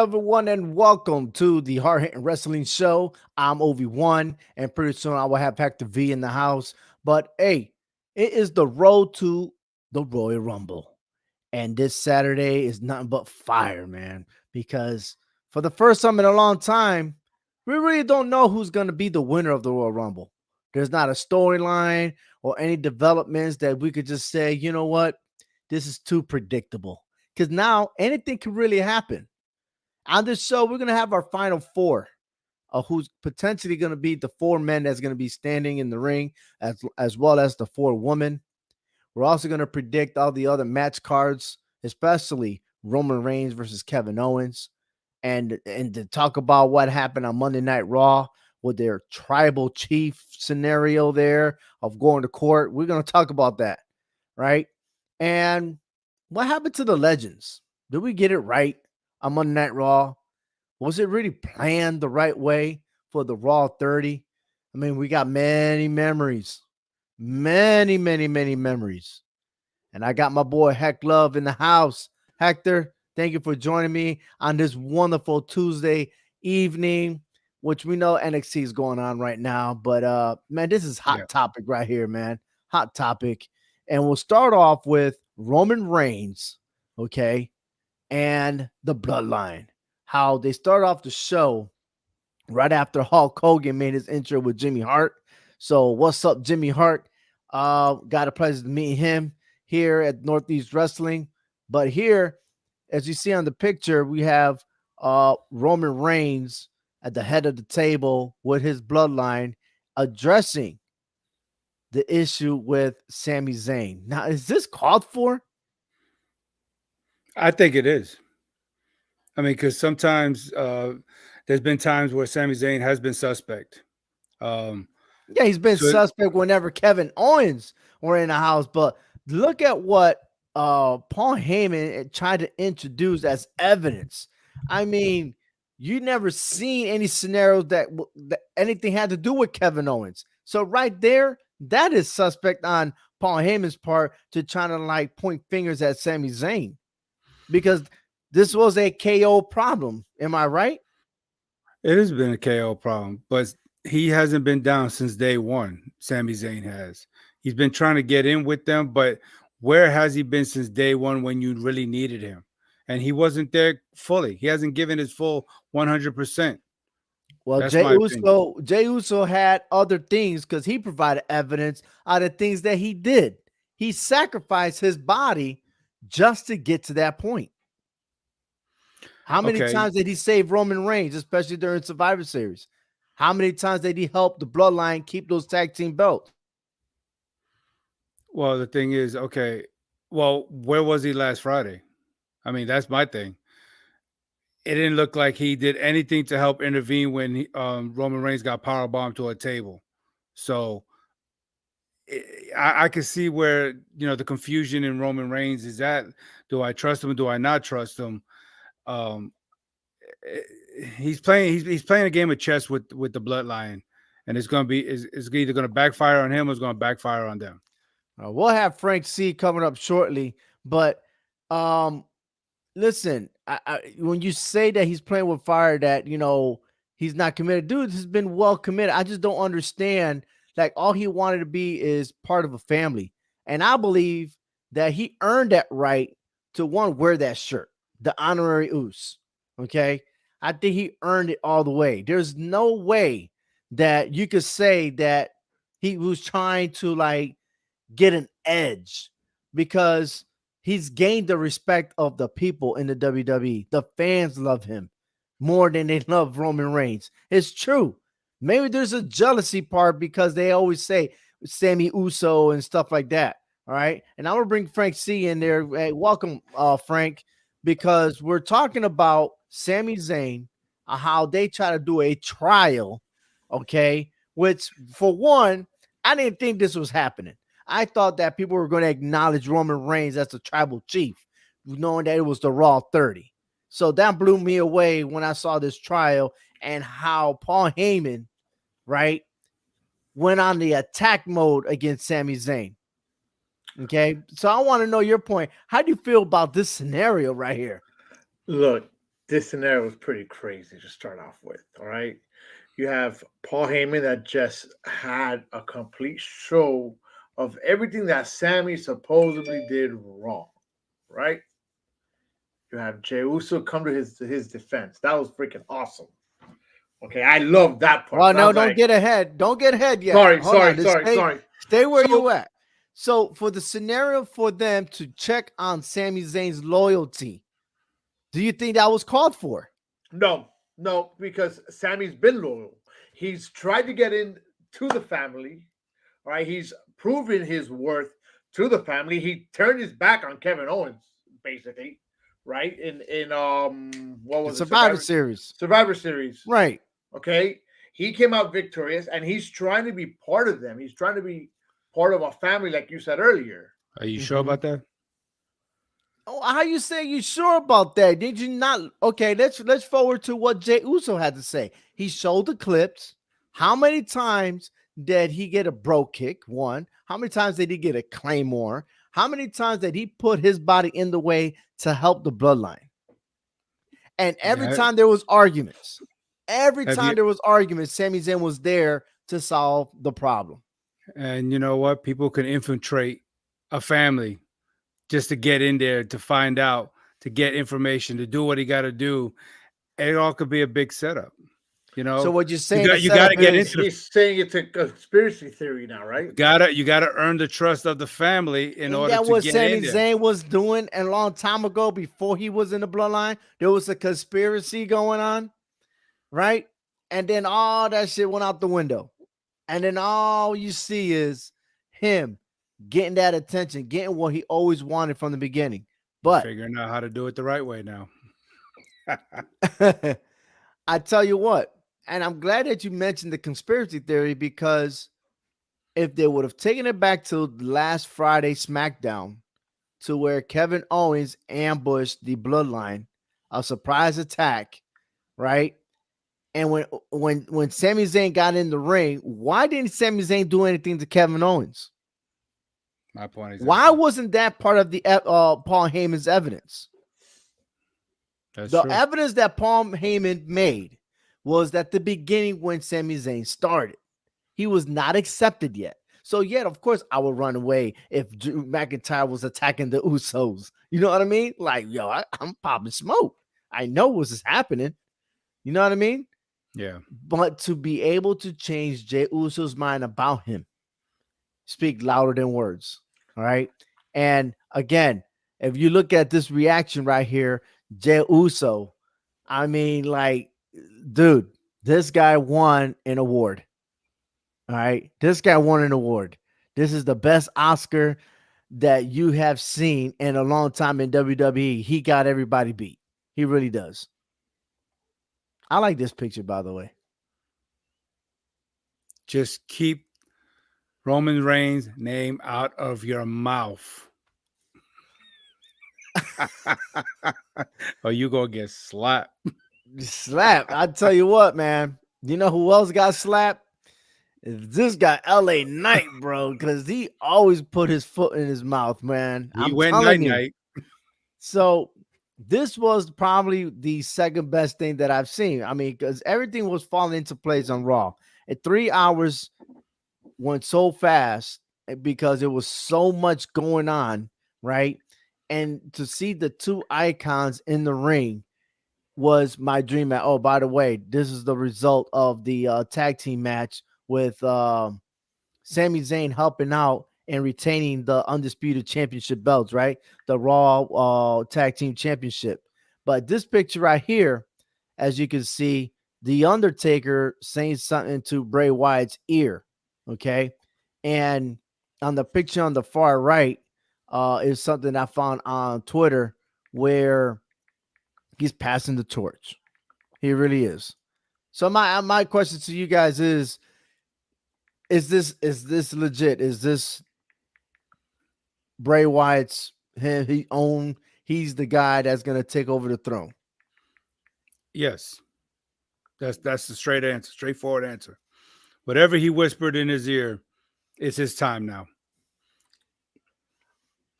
everyone, and welcome to the Hard Hitting Wrestling Show. I'm Ovi1, and pretty soon I will have Hector V in the house. But hey, it is the road to the Royal Rumble. And this Saturday is nothing but fire, man, because for the first time in a long time, we really don't know who's going to be the winner of the Royal Rumble. There's not a storyline or any developments that we could just say, you know what, this is too predictable. Because now anything can really happen. On this show, we're going to have our final four of who's potentially going to be the four men that's going to be standing in the ring, as well as the four women. We're also going to predict all the other match cards, especially Roman Reigns versus Kevin Owens, and to talk about what happened on Monday Night Raw with their tribal chief scenario there of going to court. We're going to talk about that, right? And what happened to the legends? Did we get it right on Monday Night Raw? Was it really planned the right way for the Raw 30? I mean, we got many memories, many memories. And I got my boy Heck Love in the house. Hector, thank you for joining me on this wonderful Tuesday evening, which we know NXT is going on right now. But man, this is hot topic right here, man. Hot topic. And we'll start off with Roman Reigns, okay, and the Bloodline. How they start off the show right after Hulk Hogan made his intro with Jimmy Hart. So what's up, Jimmy Hart? Got a pleasure to meet him here at Northeast Wrestling. But here, as you see on the picture, we have Roman Reigns at the head of the table with his bloodline addressing the issue with Sami Zayn. Now, is this called for? I think it is. I mean, because sometimes there's been times where Sami Zayn has been suspect. Yeah, he's been suspect whenever Kevin Owens were in the house. But look at what Paul Heyman tried to introduce as evidence. I mean, you never seen any scenarios that anything had to do with Kevin Owens. So right there, that is suspect on Paul Heyman's part to try to like point fingers at Sami Zayn, because this was a KO problem. Am I right? It has been a KO problem, but he hasn't been down since day one. Sami Zayn has. He's been trying to get in with them, but where has he been since day one when you really needed him? And he wasn't there fully. He hasn't given his full 100%. Well, That's my opinion. Jey Uso had other things because he provided evidence out of things that he did. He sacrificed his body just to get to that point. How many times did he save Roman Reigns, especially during Survivor Series? How many times did he help the Bloodline keep those tag team belts? Well, the thing is, well, where was he last Friday? I mean, that's my thing. It didn't look like he did anything to help intervene when Roman Reigns got powerbombed to a table. So I can see where the confusion in Roman Reigns is at. Do I trust him? Do I not trust him? He's playing a game of chess with the Bloodline, and it's either going to backfire on him or it's going to backfire on them. We'll have Frank C coming up shortly, but listen, when you say that he's playing with fire, that he's not committed, dude has been well committed. I just don't understand. Like, all he wanted to be is part of a family, and I believe that he earned that right to wear that shirt, the honorary Uce. Okay, I think he earned it all the way. There's no way that you could say that he was trying to like get an edge, because he's gained the respect of the people in the WWE. The fans love him more than they love Roman Reigns. It's true. Maybe there's a jealousy part because they always say Sammy Uso and stuff like that. All right. And I'm going to bring Frank C in there. Hey, welcome, Frank, because we're talking about Sami Zayn, how they try to do a trial. Okay. Which, for one, I didn't think this was happening. I thought that people were going to acknowledge Roman Reigns as the tribal chief, knowing that it was the Raw 30. So that blew me away when I saw this trial and how Paul Heyman, right, went on the attack mode against Sami Zayn. Okay, so I want to know your point. How do you feel about this scenario right here? Look, this scenario was pretty crazy to start off with. All right. You have Paul Heyman that just had a complete show of everything that Sammy supposedly did wrong. Right? You have Jey Uso come to his defense. That was freaking awesome. Okay, I love that part. Well, So I no, was don't like, get ahead. Don't get ahead yet. sorry, Hold sorry, on. Just sorry, sorry. stay where So you at. So for the scenario for them to check on Sami Zayn's loyalty, do you think that was called for? no, no, because Sammy's been loyal. He's tried to get in to the family. Right? He's proven his worth to the family. He turned his back on Kevin Owens, basically, right? In what The was it? Survivor Series. Survivor Series. Right. Okay. He came out victorious and he's trying to be part of them. He's trying to be part of a family, like you said earlier. Are you sure about that? Oh, how you say you sure about that? Did you not? Okay, let's forward to what Jey Uso had to say. He showed the clips. How many times did he get a bro kick? One. How many times did he get a claymore? How many times did he put his body in the way to help the bloodline? And every Yeah. time there was arguments, Have you- Sami Zayn was there to solve the problem. And you know what? People can infiltrate a family just to get in there, to find out, to get information, to do what he got to do. It all could be a big setup. You know, So what you're saying, you got to get into the He's saying it's a conspiracy theory now, right? you gotta earn the trust of the family in Ain't order that to what get Sami in there. Zayn was doing a long time ago before he was in the bloodline? There was a conspiracy going on, right? And then all that shit went out the window. And then all you see is him getting that attention, getting what he always wanted from the beginning. But Figuring out how to do it the right way now. I tell you what, and I'm glad that you mentioned the conspiracy theory, because if they would have taken it back to last Friday SmackDown, to where Kevin Owens ambushed the Bloodline, a surprise attack, right? And when Sami Zayn got in the ring, why didn't Sami Zayn do anything to Kevin Owens? My point is, Why wasn't that part of the Paul Heyman's evidence? that's The true. evidence that Paul Heyman made was at the beginning when Sami Zayn started. He was not accepted yet. So, yet, of course, I would run away if Drew McIntyre was attacking the Usos. You know what I mean? Like, yo, I'm popping smoke. I know what's is happening. You know what I mean? Yeah. But to be able to change Jey Uso's mind about him, speak louder than words. All right. And again, if you look at this reaction right here, Jey Uso, I mean, like, dude, this guy won an award. All right. This guy won an award. This is the best Oscar that you have seen in a long time in WWE. He got everybody beat. He really does. I like this picture, by the way. Just keep Roman Reigns' name out of your mouth. Or you gonna get slapped. Slapped. I tell you what, man. You know who else got slapped? This guy, LA Knight, bro, because he always put his foot in his mouth, man. He I'm went telling night. you. So this was probably the second best thing that I've seen. I mean, because everything was falling into place on Raw. And 3 hours went so fast because there was so much going on, right? And to see the two icons in the ring was my dream. Oh, by the way, this is the result of the tag team match with Sami Zayn helping out and retaining the undisputed championship belts, right? The Raw tag team championship. But this picture right here, as you can see, the Undertaker saying something to Bray Wyatt's ear, okay? And on the picture on the far right is something I found on Twitter where he's passing the torch. He really is. So my question to you guys is this legit? Is this Bray Wyatt's he's the guy that's gonna take over the throne? Yes. That's the straight answer, straightforward answer. Whatever he whispered in his ear, it's his time now.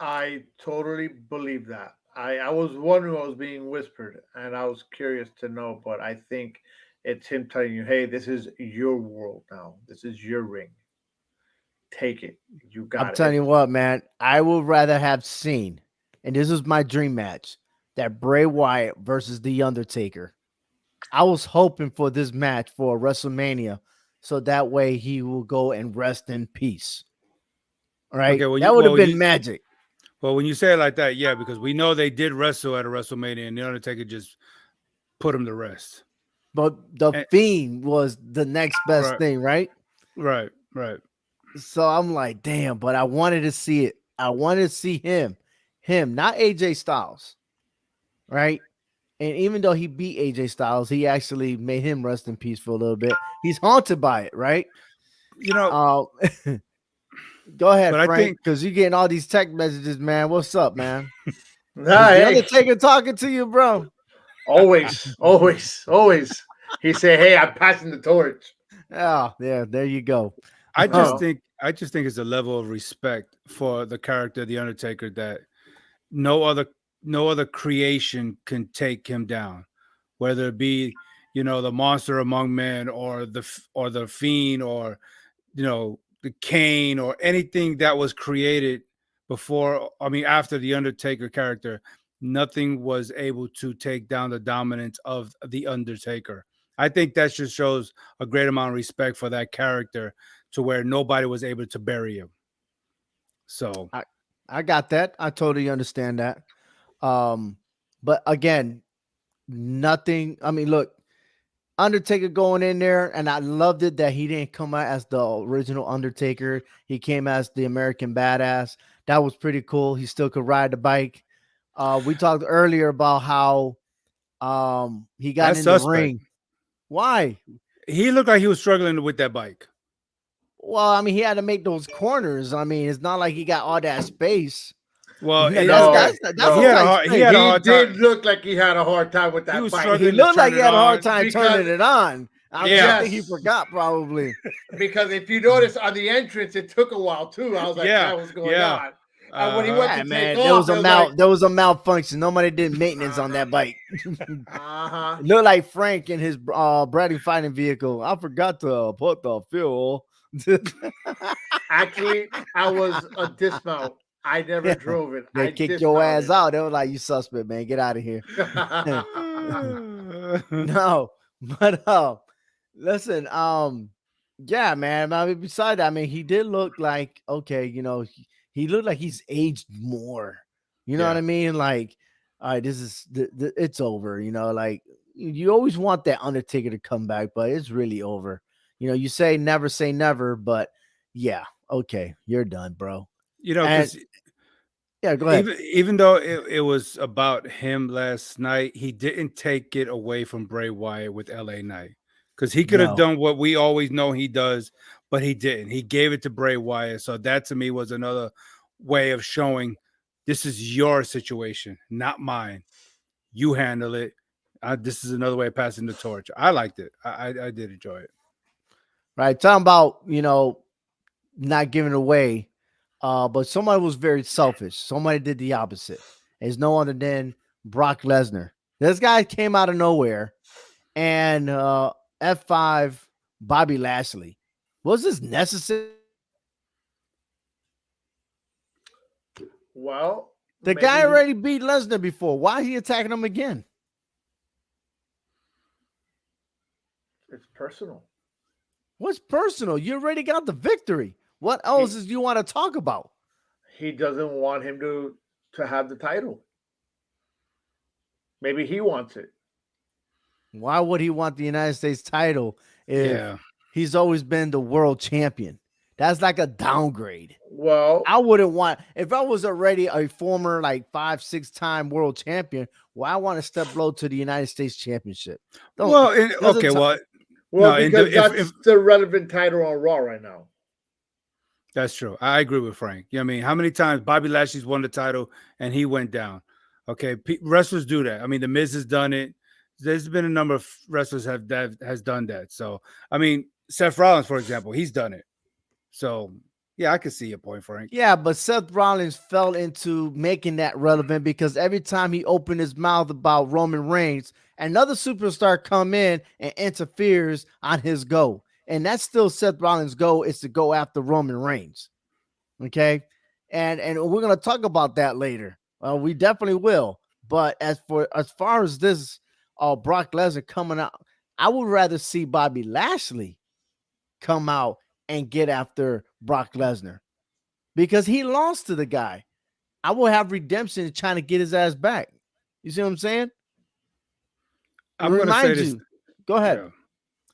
I totally believe that. I was wondering what was being whispered, and I was curious to know, but I think it's him telling you, "Hey, this is your world now. This is your ring. Take it. You I'm got it." telling you what, man, I would rather have seen, and this was my dream match, that Bray Wyatt versus The Undertaker. I was hoping for this match for WrestleMania, so that way he will go and rest in peace. All right, Okay, well, that would have been magic. when you say it like that, yeah, because we know they did wrestle at a WrestleMania, and the Undertaker just put him to rest. But the And, Fiend was the next best right, thing, right? right. So I'm like, damn, but I wanted to see it. I wanted to see him, not AJ Styles, right? And even though he beat AJ Styles, he actually made him rest in peace for a little bit. He's haunted by it, right? You know, Go ahead, but I Frank, think because you're getting all these text messages, man. What's up, man? Nah, Is the hey, Undertaker talking to you, bro? always, always, always. He said, "Hey, I'm passing the torch." Oh, yeah, there you go. I just Oh. think I just think it's a level of respect for the character of the Undertaker that no other no other creation can take him down, whether it be the monster among men or the fiend or the Kane or anything that was created before. I mean, after the Undertaker character, nothing was able to take down the dominance of the Undertaker. I think that just shows a great amount of respect for that character to where nobody was able to bury him. So I got that. I totally understand that. But again, nothing. I mean, look, Undertaker going in there, and I loved it that he didn't come out as the original Undertaker. He came as the American Badass. That was pretty cool. He still could ride the bike. We talked earlier about how he got that's in the suspect. ring. Why? He looked like he was struggling with that bike. Well, I mean, he had to make those corners. I mean, it's not like he got all that space. Well, Yeah, No, that's no. he had a tight hard, he space. had a He hard did time. look like he had a hard time with He that was bike. struggling. He looked turn like he it had a hard on. time because- turning it on. I Yeah. think he forgot probably. Because if you notice on the entrance, it took a while too. I was like, Yeah, "Yeah, what's going yeah. on?" And when he Uh-huh. went Yeah, to man, take there off, was a it was like, there was a malfunction. Nobody did maintenance on that bike. "Uh-huh." It looked like Frank in his Bradley fighting vehicle. I forgot to put the fuel. Actually, I was a dismount. I never Yeah. drove it. They I kicked your ass dismounted. out. They were like, "You suspect, man. Get out of here." No, but listen, yeah, man. I mean, beside that, I mean, he did look like okay, he looked like he's aged more. You know what Yeah. I mean? Like, all right, this is it's over. Like you always want that Undertaker to come back, but it's really over. You say never, but yeah, okay, you're done, bro. And Because yeah, go ahead. even though it was about him last night, he didn't take it away from Bray Wyatt with LA Knight. Because he could have No. done what we always know he does, but he didn't. He gave it to Bray Wyatt. So that to me was another way of showing this is your situation, not mine. You handle it. This is another way of passing the torch. I liked it. I did enjoy it. Right, talking about not giving away. But somebody was very selfish. Somebody did the opposite. It's no other than Brock Lesnar. This guy came out of nowhere and F5 Bobby Lashley. Was this necessary? Well, The maybe guy he- already beat Lesnar before. Why is he attacking him again? It's personal. What's personal? You already got the victory. What else is you want to talk about? He doesn't want him to have the title. Maybe he wants it. Why would he want the United States title if Yeah. he's always been the world champion? That's like a downgrade. Well, I wouldn't want if I was already a former like 5-6 time world champion. Why want to step low to the United States Championship? Don't- Well, doesn't okay. t- Well, well, no, and because if- that's if- the relevant title on Raw right now. that's true. I agree with Frank. You know what I mean, how many times Bobby Lashley's won the title and he went down? Okay, wrestlers do that. I mean, The Miz has done it. There's been a number of wrestlers that has done that. So, I mean, Seth Rollins, for example, he's done it. So, Yeah, I can see your point, Frank. Yeah, but Seth Rollins fell into making that relevant because every time he opened his mouth about Roman Reigns, another superstar come in and interferes on his goal. And that's still Seth Rollins' goal, is to go after Roman Reigns. Okay. And we're gonna talk about that later. We definitely will. But as far as this Brock Lesnar coming out, I would rather see Bobby Lashley come out and get after Brock Lesnar because he lost to the guy. I will have redemption trying to get his ass back. You see what I'm saying? I'm gonna say this. Go ahead. Yeah.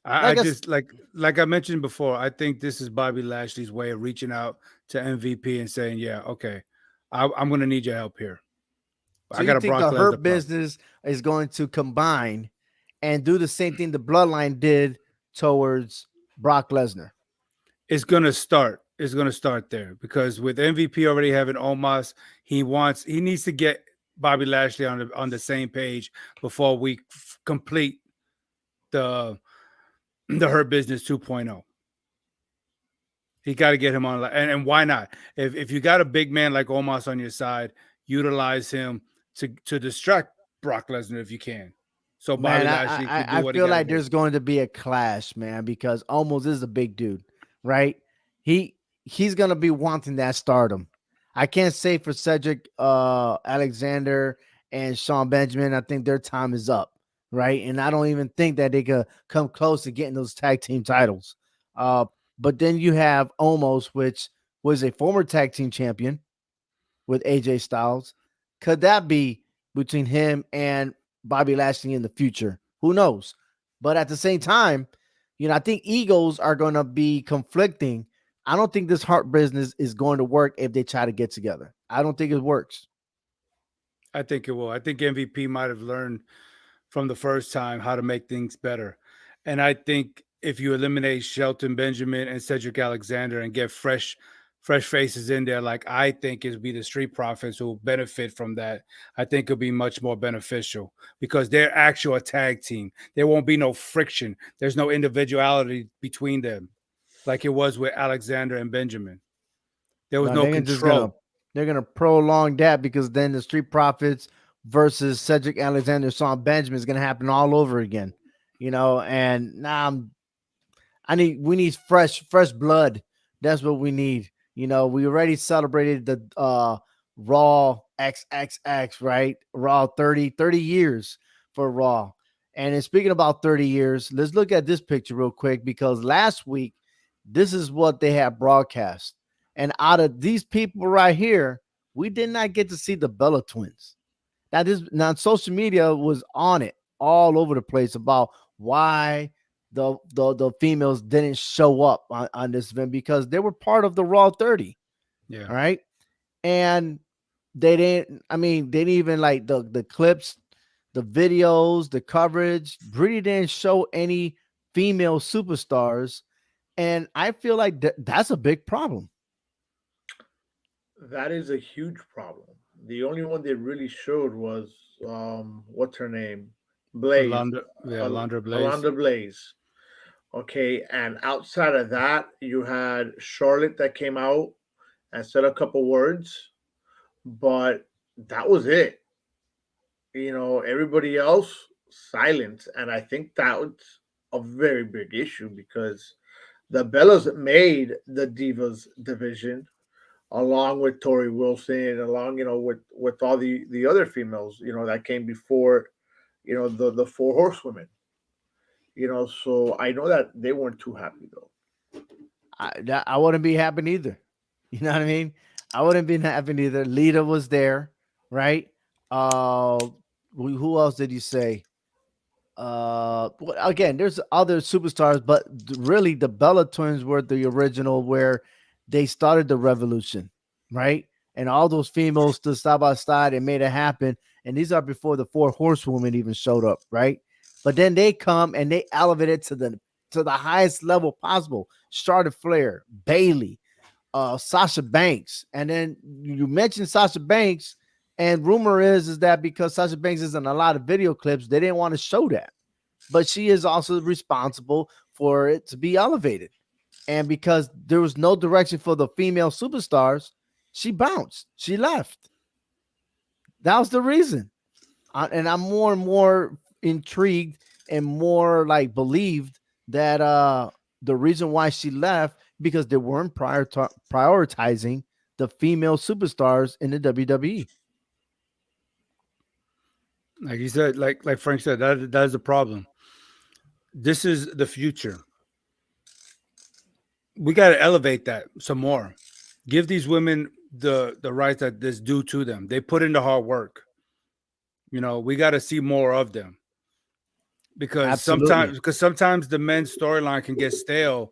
I just like I mentioned before, I think this is Bobby Lashley's way of reaching out to MVP and saying, yeah, okay, I'm gonna need your help here. So you think the Hurt Business is going to combine and do the same thing the Bloodline did towards Brock Lesnar? It's gonna start. It's gonna start there because with MVP already having Omos, he needs to get Bobby Lashley on the same page before we complete the Hurt Business 2.0. He got to get him on, and why not? If you got a big man like Omos on your side, utilize him to distract Brock Lesnar if you can. So Bobby Lashley can do what I feel like there's going to be a clash, man, because Omos is a big dude, right? He's gonna be wanting that stardom. I can't say for Cedric Alexander and Sean Benjamin. I think their time is up, right? And I don't even think that they could come close to getting those tag team titles. But then you have Omos, which was a former tag team champion with AJ Styles. Could that be between him and Bobby Lashley in the future? Who knows? But at the same time, I think egos are going to be conflicting. I don't think this Hart Business is going to work if they try to get together. I don't think it works. I think it will. I think MVP might have learned from the first time how to make things better. And I think if you eliminate Shelton Benjamin and Cedric Alexander and get fresh faces in there, like I think it would be the Street Profits who will benefit from that. I think it'll be much more beneficial because they're actual a tag team. There won't be no friction. There's no individuality between them like it was with Alexander and Benjamin. There was no control. They're going to prolong that because then the Street Profits versus Cedric Alexander, Sean Benjamin is going to happen all over again, and now we need fresh blood. That's what we need. We already celebrated the Raw XXX, right? Raw 30 years for Raw. And then speaking about 30 years, let's look at this picture real quick because last week, this is what they had broadcast. And out of these people right here, we did not get to see the Bella Twins. Now social media was on it all over the place about why the females didn't show up on this event because they were part of the Raw 30. Yeah. All right. And they didn't even like the clips, the videos, the coverage really didn't show any female superstars. And I feel like that's a big problem. That is a huge problem. The only one they really showed was what's her name? Blaze. Alundra Blaze. Alundra Blaze. Okay, and outside of that, you had Charlotte that came out and said a couple words, but that was it. Everybody else silent, and I think that was a very big issue because the Bellas made the Divas division along with Tori Wilson, along with all the other females that came before the four horsewomen. So I know that they weren't too happy though. I wouldn't be happy either. You know what I mean? I wouldn't be happy either. Lita was there, right? Who else did you say? Again, there's other superstars, but really the Bella Twins were the original where they started the revolution, right? And all those females stood side by side and made it happen. And these are before the four horsewomen even showed up, right? But then they come and they elevate it to the highest level possible. Charlotte Flair, Bayley, Sasha Banks. And then you mentioned Sasha Banks, and rumor is that because Sasha Banks is in a lot of video clips, they didn't want to show that. But she is also responsible for it to be elevated. And because there was no direction for the female superstars, she bounced. She left. That was the reason. And I'm more and more intrigued and more like believed that the reason why she left because they weren't prioritizing the female superstars in the WWE. Like you said, like Frank said, that is a problem. This is the future. We got to elevate that some more. Give these women the rights that is due to them. They put in the hard work. You know, we got to see more of them because sometimes the men's storyline can get stale,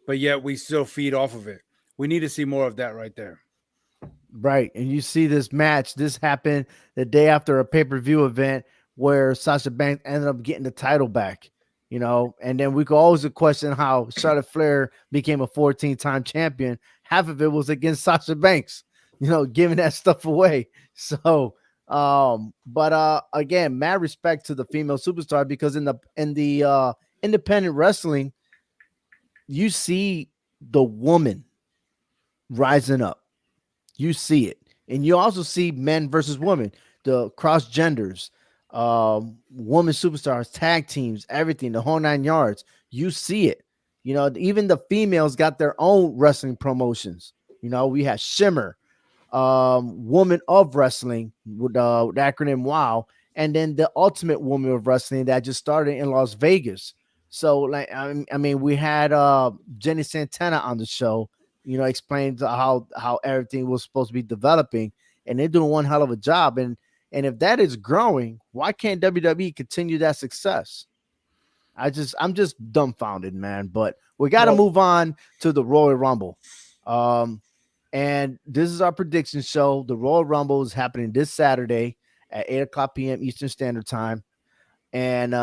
but yet we still feed off of it. We need to see more of that right there. Right. And you see this match. This happened the day after a pay-per-view event where Sasha Banks ended up getting the title back, you know, and then we could always question how Charlotte Flair became a 14-time champion. Half of it was against Sasha Banks, you know, giving that stuff away. So, but again, mad respect to the female superstar because in the independent wrestling, you see the woman rising up. You see it, and you also see men versus women, the cross genders, woman superstars, tag teams, everything, the whole 9 yards. You see it. You know, even the females got their own wrestling promotions. You know, we had Shimmer, Woman of Wrestling with the acronym WOW, and then the Ultimate Woman of Wrestling that just started in Las Vegas. So, like, I mean, we had Jenny Santana on the show. You know, explains how everything was supposed to be developing, and they're doing one hell of a job. And if that is growing, why can't WWE continue that success? I'm just dumbfounded, man. But we got to move on to the Royal Rumble. And this is our prediction show. The Royal Rumble is happening this Saturday at 8:00 p.m. Eastern Standard Time, and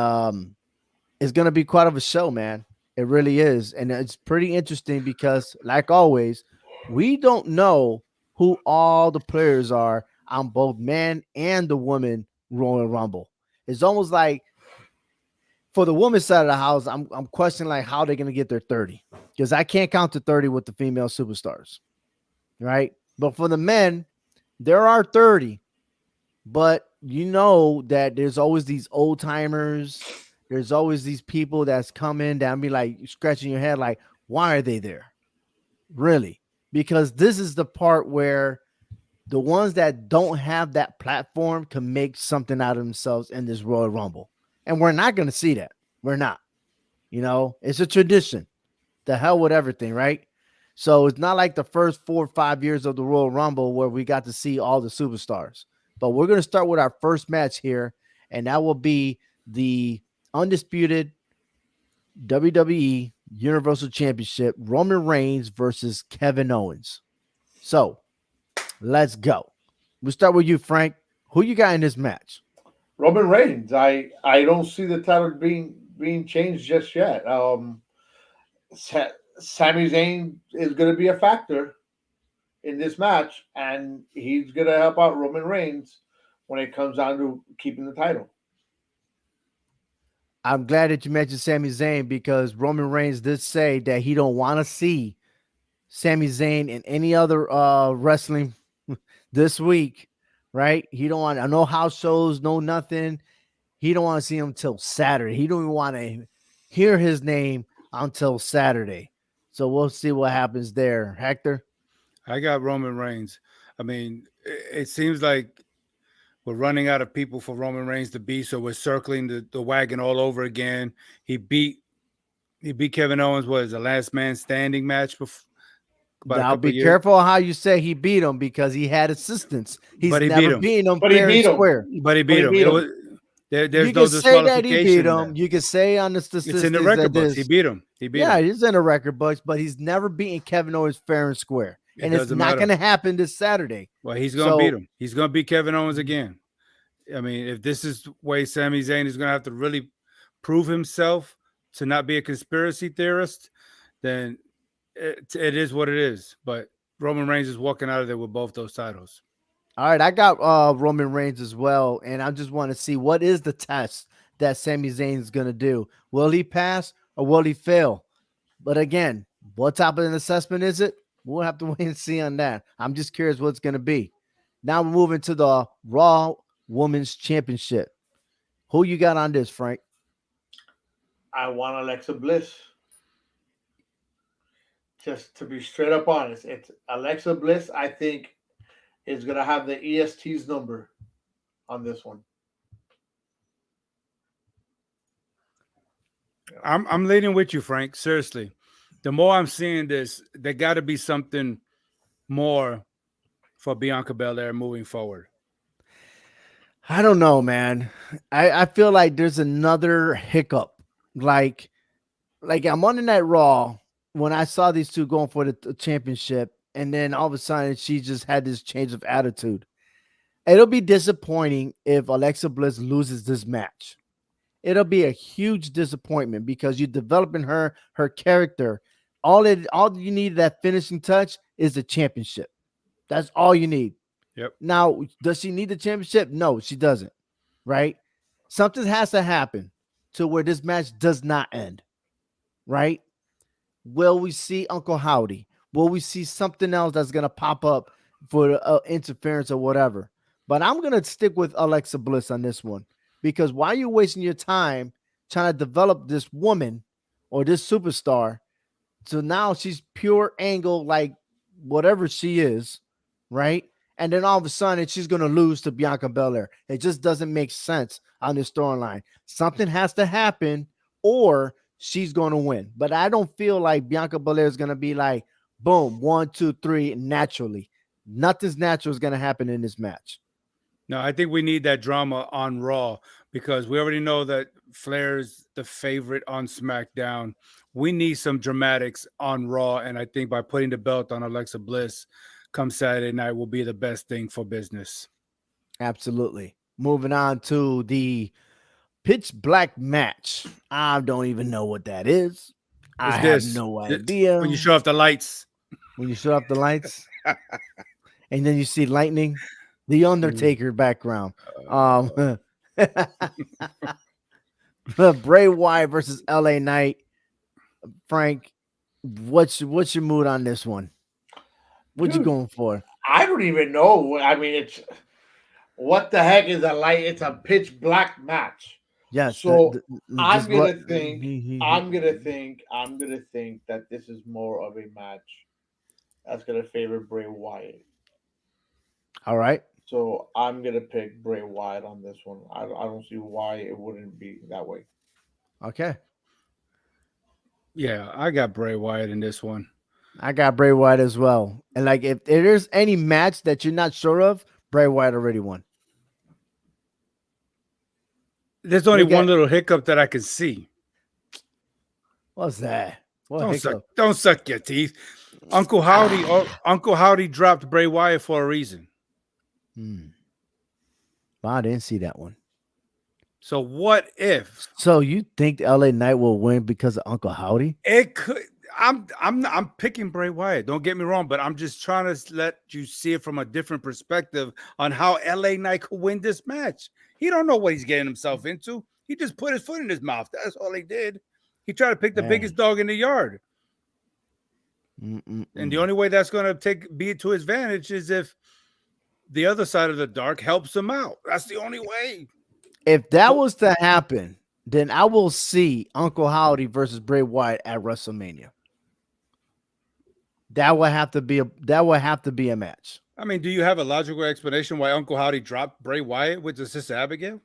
it's gonna be quite of a show, man. It really is. And it's pretty interesting because, like always, we don't know who all the players are on both men and the women Royal Rumble. It's almost like for the women's side of the house, I'm questioning like how they're going to get their 30 because I can't count to 30 with the female superstars, right? But for the men, there are 30, but you know that there's always these old timers. There's always these people that's coming that be like scratching your head, like, why are they there? Really? Because this is the part where the ones that don't have that platform can make something out of themselves in this Royal Rumble. And we're not going to see that. We're not. You know, it's a tradition. The hell with everything, right? So it's not like the first 4 or 5 years of the Royal Rumble where we got to see all the superstars. But we're going to start with our first match here, and that will be the undisputed WWE Universal Championship, Roman Reigns versus Kevin Owens. So let's go. We'll start with you, Frank. Who you got in this match? Roman Reigns. I don't see the title being changed just yet. Sami Zayn is going to be a factor in this match, and he's going to help out Roman Reigns when it comes down to keeping the title. I'm glad that you mentioned Sami Zayn because Roman Reigns did say that he don't want to see Sami Zayn in any other wrestling this week, right? He don't want no house shows, no nothing. He don't want to see him till Saturday. He don't even want to hear his name until Saturday. So we'll see what happens there. Hector? I got Roman Reigns. I mean, it seems like we're running out of people for Roman Reigns to beat, so we're circling the wagon all over again. He beat Kevin Owens. What is the last man standing match? Now be careful how you say he beat him because he had assistance. He's never beaten him fair and square. But he beat him. There's you no can say that he beat him. there. You can say on the statistics It's in the record books. He beat him. Yeah, he's in the record books, but he's never beaten Kevin Owens fair and square. And it's not going to happen this Saturday. Well, he's going to beat him. He's going to beat Kevin Owens again. I mean, if this is the way Sami Zayn is going to have to really prove himself to not be a conspiracy theorist, then it is what it is. But Roman Reigns is walking out of there with both those titles. All right, I got Roman Reigns as well, and I just want to see what is the test that Sami Zayn is going to do. Will he pass or will he fail? But again, What type of an assessment is it? We'll have to wait and see on that. I'm just curious what it's going to be. Now we're moving to the Raw Women's Championship. Who you got on this, Frank? I want Alexa Bliss. Just to be straight up honest, it's Alexa Bliss. I think is gonna have the EST's number on this one. I'm leaning with you, Frank. Seriously, the more I'm seeing this, there got to be something more for Bianca Belair moving forward. I don't know, man. I feel like there's another hiccup. Like I'm on that Raw when I saw these two going for the championship, and then all of a sudden she just had this change of attitude. It'll be disappointing if Alexa Bliss loses this match. It'll be a huge disappointment because you're developing her character. All you need, that finishing touch, is the championship. That's all you need. Yep. Now, does she need the championship? No, she doesn't. Right? Something has to happen to where this match does not end. Right? Will we see Uncle Howdy? Will we see something else that's going to pop up for interference or whatever? But I'm going to stick with Alexa Bliss on this one, because why are you wasting your time trying to develop this woman or this superstar? So now she's pure angle, like whatever she is, right? And then all of a sudden she's going to lose to Bianca Belair. It just doesn't make sense on this storyline. Something has to happen or she's going to win. But I don't feel like Bianca Belair is going to be like, boom, 1, 2, 3, naturally. Nothing's natural is going to happen in this match. No, I think we need that drama on Raw because we already know that Flair's the favorite on SmackDown. We need some dramatics on Raw, and I think by putting the belt on Alexa Bliss come Saturday night will be the best thing for business. Absolutely. Moving on to the pitch black match. I don't even know what that is. I have no idea. When you show off the lights. When you show off the lights. And then you see lightning. The Undertaker background. Bray Wyatt versus LA Knight. Frank, what's your mood on this one? What you going for? I don't even know. I mean, it's what the heck is a light? It's a pitch black match. Yes. So I'm gonna think that this is more of a match that's gonna favor Bray Wyatt. All right. So I'm gonna pick Bray Wyatt on this one. I don't see why it wouldn't be that way. Okay. Yeah, I got Bray Wyatt in this one. I got Bray Wyatt as well. And like, if there's any match that you're not sure of, Bray Wyatt already won. There's only one little hiccup that I can see. What's that? What don't suck your teeth. Uncle Howdy dropped Bray Wyatt for a reason. I didn't see that one. So what if? So you think LA Knight will win because of Uncle Howdy? It could. I'm picking Bray Wyatt. Don't get me wrong, but I'm just trying to let you see it from a different perspective on how LA Knight could win this match. He don't know what he's getting himself into. He just put his foot in his mouth. That's all he did. He tried to pick the biggest dog in the yard. And the only way that's going to be to his advantage is if the other side of the dark helps him out. That's the only way. If that was to happen, then I will see Uncle Howdy versus Bray Wyatt at WrestleMania. That would have to be a match. I mean, do you have a logical explanation why Uncle Howdy dropped Bray Wyatt with his sister Abigail?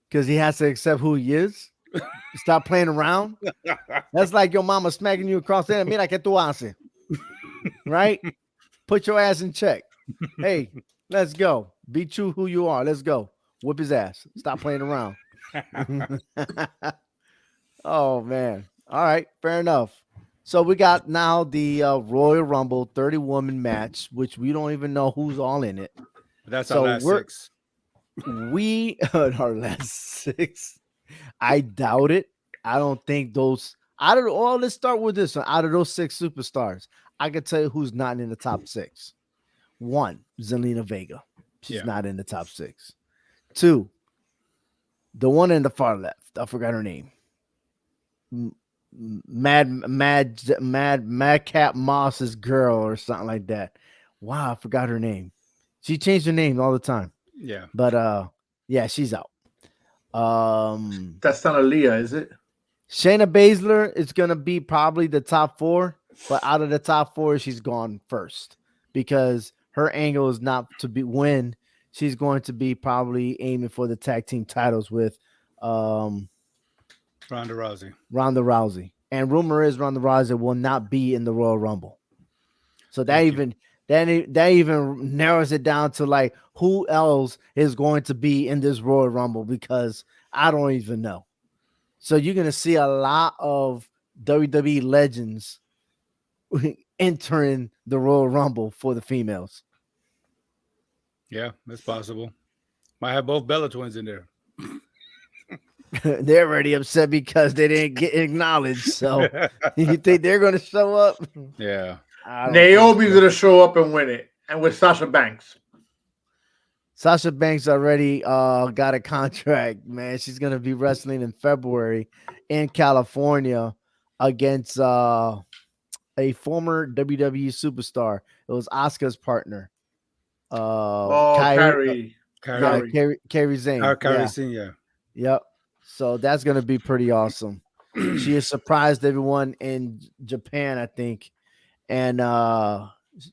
Because he has to accept who he is. Stop playing around. That's like your mama smacking you across the head. Mira que tú haces. Right? Put your ass in check. Hey, let's go. Be true who you are. Let's go. Whip his ass. Stop playing around. Oh, man. All right. Fair enough. So we got now the Royal Rumble 30-woman match, which we don't even know who's all in it. That's our last six. We our last six. I doubt it. I don't think those let's start with this one. Out of those six superstars, I can tell you who's not in the top six. One, Zelina Vega. She's not in the top six. Two, the one in the far left. I forgot her name. Madcap Moss's girl or something like that. Wow, I forgot her name. She changed her name all the time. Yeah. But yeah, she's out. That's not Aaliyah, is it? Shayna Baszler is gonna be probably the top 4, but out of the top 4, she's gone first because her angle is not to be win. She's going to be probably aiming for the tag team titles with Ronda Rousey. Ronda Rousey. And rumor is Ronda Rousey will not be in the Royal Rumble. So that Thank you. even that even narrows it down to like who else is going to be in this Royal Rumble because I don't even know. So you're gonna see a lot of WWE legends entering the Royal Rumble for the females. Yeah, that's possible. Might have both Bella twins in there. They're already upset because they didn't get acknowledged. So you think they're gonna show up? Yeah. I don't think Naomi's so. gonna show up and win it, and with Sasha Banks. Sasha Banks already got a contract, man. She's gonna be wrestling in February in California against a former WWE superstar. It was Asuka's partner. Oh, Kyrie, Kyrie. yeah, Kyrie Zane. Kyrie Yeah. Sane, yeah. Yep. So that's gonna be pretty awesome. She has surprised everyone in Japan, I think, and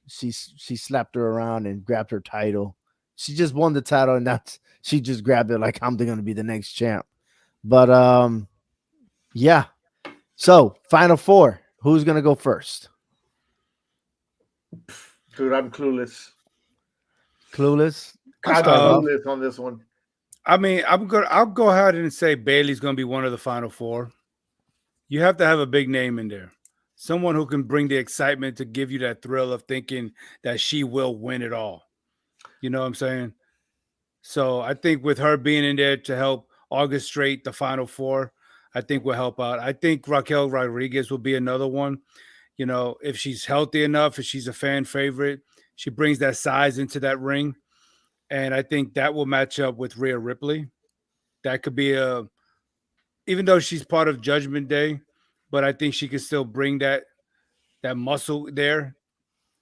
she slapped her around and grabbed her title. She just won the title, and that's she just grabbed it like I'm gonna be the next champ. But yeah. So final 4. Who's gonna go first? Dude, I'm clueless. Clueless. I'm start off. clueless on this one. I mean, I'll go ahead and say Bailey's gonna be one of the final 4. You have to have a big name in there. Someone who can bring the excitement to give you that thrill of thinking that she will win it all. You know what I'm saying? So I think with her being in there to help orchestrate the final 4, I think will help out. I think Raquel Rodriguez will be another one. You know, if she's healthy enough, if she's a fan favorite, she brings that size into that ring. And I think that will match up with Rhea Ripley. That could be even though she's part of Judgment Day, but I think she can still bring that muscle there.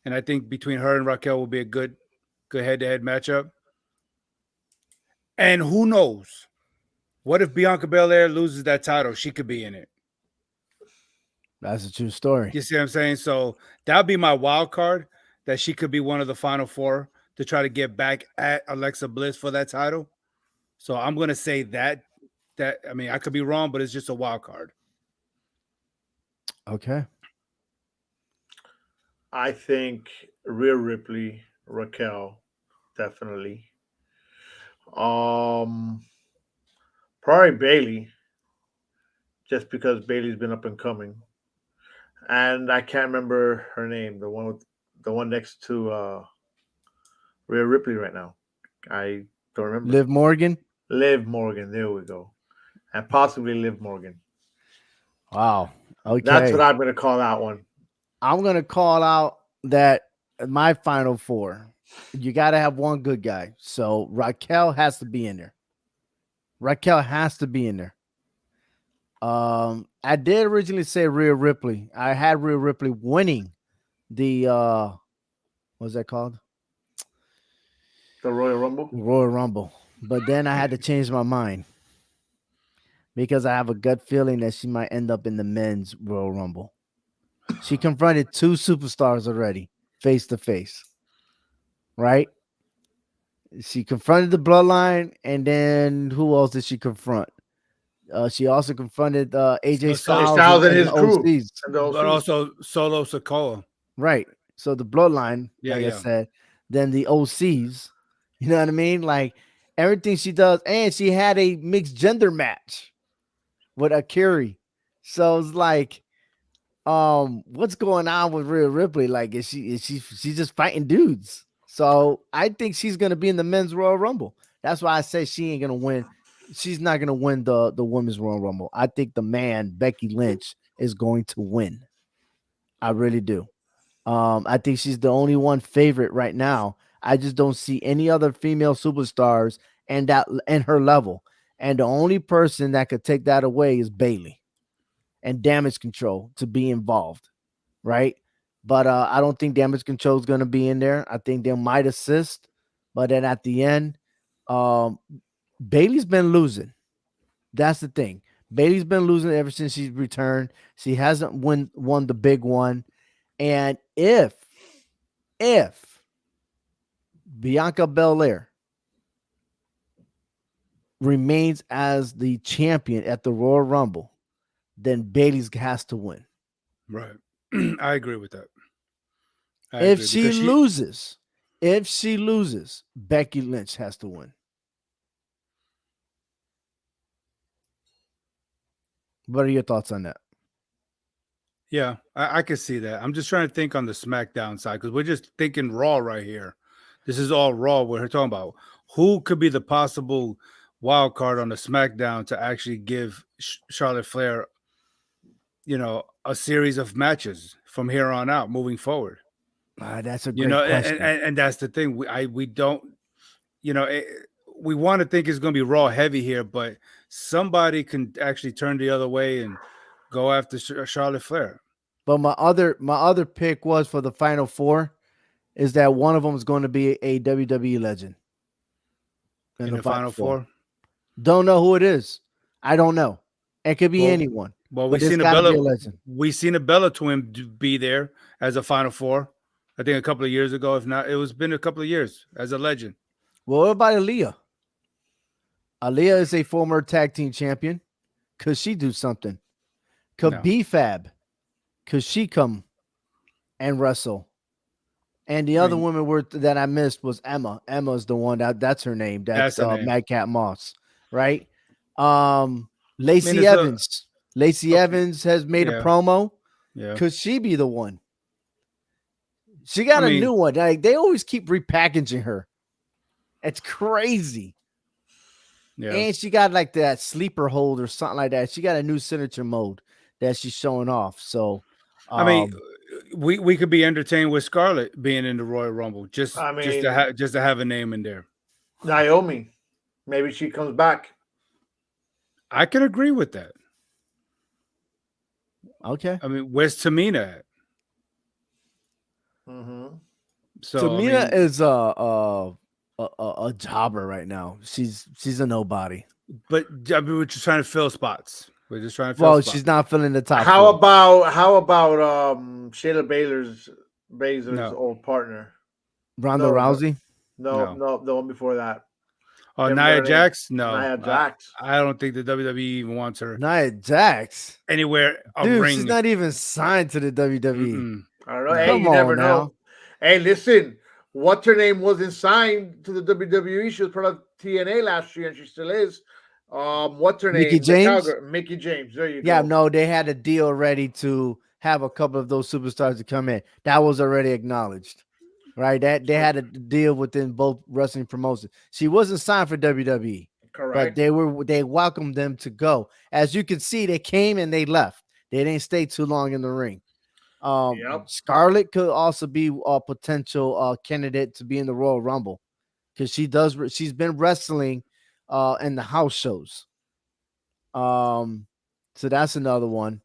And I think between her and Raquel will be a good head-to-head matchup. And who knows? What if Bianca Belair loses that title? She could be in it. That's a true story. You see what I'm saying? So that would be my wild card, that she could be one of the final 4 to try to get back at Alexa Bliss for that title. So I'm going to say that I mean, I could be wrong, but it's just a wild card. Okay. I think Rhea Ripley, Raquel, definitely. Probably Bailey, just because Bailey's been up and coming, and I can't remember her name. The one next to Rhea Ripley right now. I don't remember. Liv Morgan. Liv Morgan. There we go, and possibly Liv Morgan. Wow. Okay. That's what I'm going to call that one. I'm gonna call out that my final 4. You got to have one good guy. So Raquel has to be in there. Raquel has to be in there. I did originally say Rhea Ripley. I had Rhea Ripley winning the what's that called? The Royal Rumble. Royal Rumble. But then I had to change my mind because I have a gut feeling that she might end up in the men's Royal Rumble. She confronted 2 superstars already, face to face. Right? She confronted the Bloodline, and then who else did she confront? She also confronted AJ Styles and his the crew. OCs. And the But OC. also Solo Sikoa. Right. So the Bloodline, Yeah, like I yeah. said, then the OCs. You know what I mean? Like everything she does, and she had a mixed gender match with Akiri. So it's like, what's going on with Rhea Ripley? Like, she's just fighting dudes. So I think she's gonna be in the men's Royal Rumble. That's why I say she ain't gonna win. She's not gonna win the women's Royal Rumble. I think the man, Becky Lynch, is going to win. I really do. I think she's the only one favorite right now. I just don't see any other female superstars and her level. And the only person that could take that away is Bailey. and Damage Control to be involved, right? But I don't think Damage Control is going to be in there. I think they might assist, but then at the end, um, Bailey's been losing. That's the thing. Bailey's been losing ever since she's returned. She hasn't won the big one. And if Bianca Belair remains as the champion at the Royal Rumble, then Bailey's has to win. Right. I agree with that. If she loses, Becky Lynch has to win. What are your thoughts on that? Yeah, I can see that. I'm just trying to think on the SmackDown side because we're just thinking Raw right here. This is all Raw we're talking about. Who could be the possible wild card on the SmackDown to actually give Charlotte Flair, a series of matches from here on out, moving forward? That's a great question. And that's the thing. We don't, we want to think it's going to be Raw heavy here, but somebody can actually turn the other way and go after Charlotte Flair. But my other pick was for the Final Four is that one of them is going to be a WWE legend In the Final Four. Don't know who it is. I don't know. It could be anyone. Well, we've seen a Bella twin be there as a Final Four. I think a couple of years ago. If not, it was been a couple of years as a legend. Well, what about Aaliyah? Aaliyah is a former tag team champion. Could she do something? Could B-Fab? Could she come and wrestle? And the other woman that I missed was Emma. Emma's the one that's her name. That's her name. Madcap Moss, right? Lacey Evans. Lacey Evans has made a promo. Yeah. Could she be the one? She got a new one. Like, they always keep repackaging her. It's crazy. Yeah. And she got like that sleeper hold or something like that. She got a new signature mode that she's showing off. So, we could be entertained with Scarlett being in the Royal Rumble just to have a name in there. Naomi, maybe she comes back. I can agree with that. Okay. I mean, where's Tamina at? Mm-hmm. So Tamina is a jobber right now. She's a nobody. But I mean, we're just trying to fill spots. We're just trying to fill spots. She's not filling the top. How about Shayna Baszler's old partner? Ronda Rousey? No, the one before that. Oh, Nia Jax? No. Nia Jax. I don't think the WWE even wants her. Nia Jax? Anywhere Dude, ring. She's not even signed to the WWE. Mm-mm. I don't know. Hey, you never know. Hey, listen. What's her name wasn't signed to the WWE. She was part of TNA last year, and she still is. What's her name? Mickey James. Mickey James. There you go. Yeah, no, they had a deal ready to have a couple of those superstars to come in. That was already acknowledged, right? That they had a deal within both wrestling promotions. She wasn't signed for WWE, correct? But they welcomed them to go. As you can see, they came and they left. They didn't stay too long in the ring. Scarlett could also be a potential candidate to be in the Royal Rumble because she's been wrestling in the house shows. So that's another one.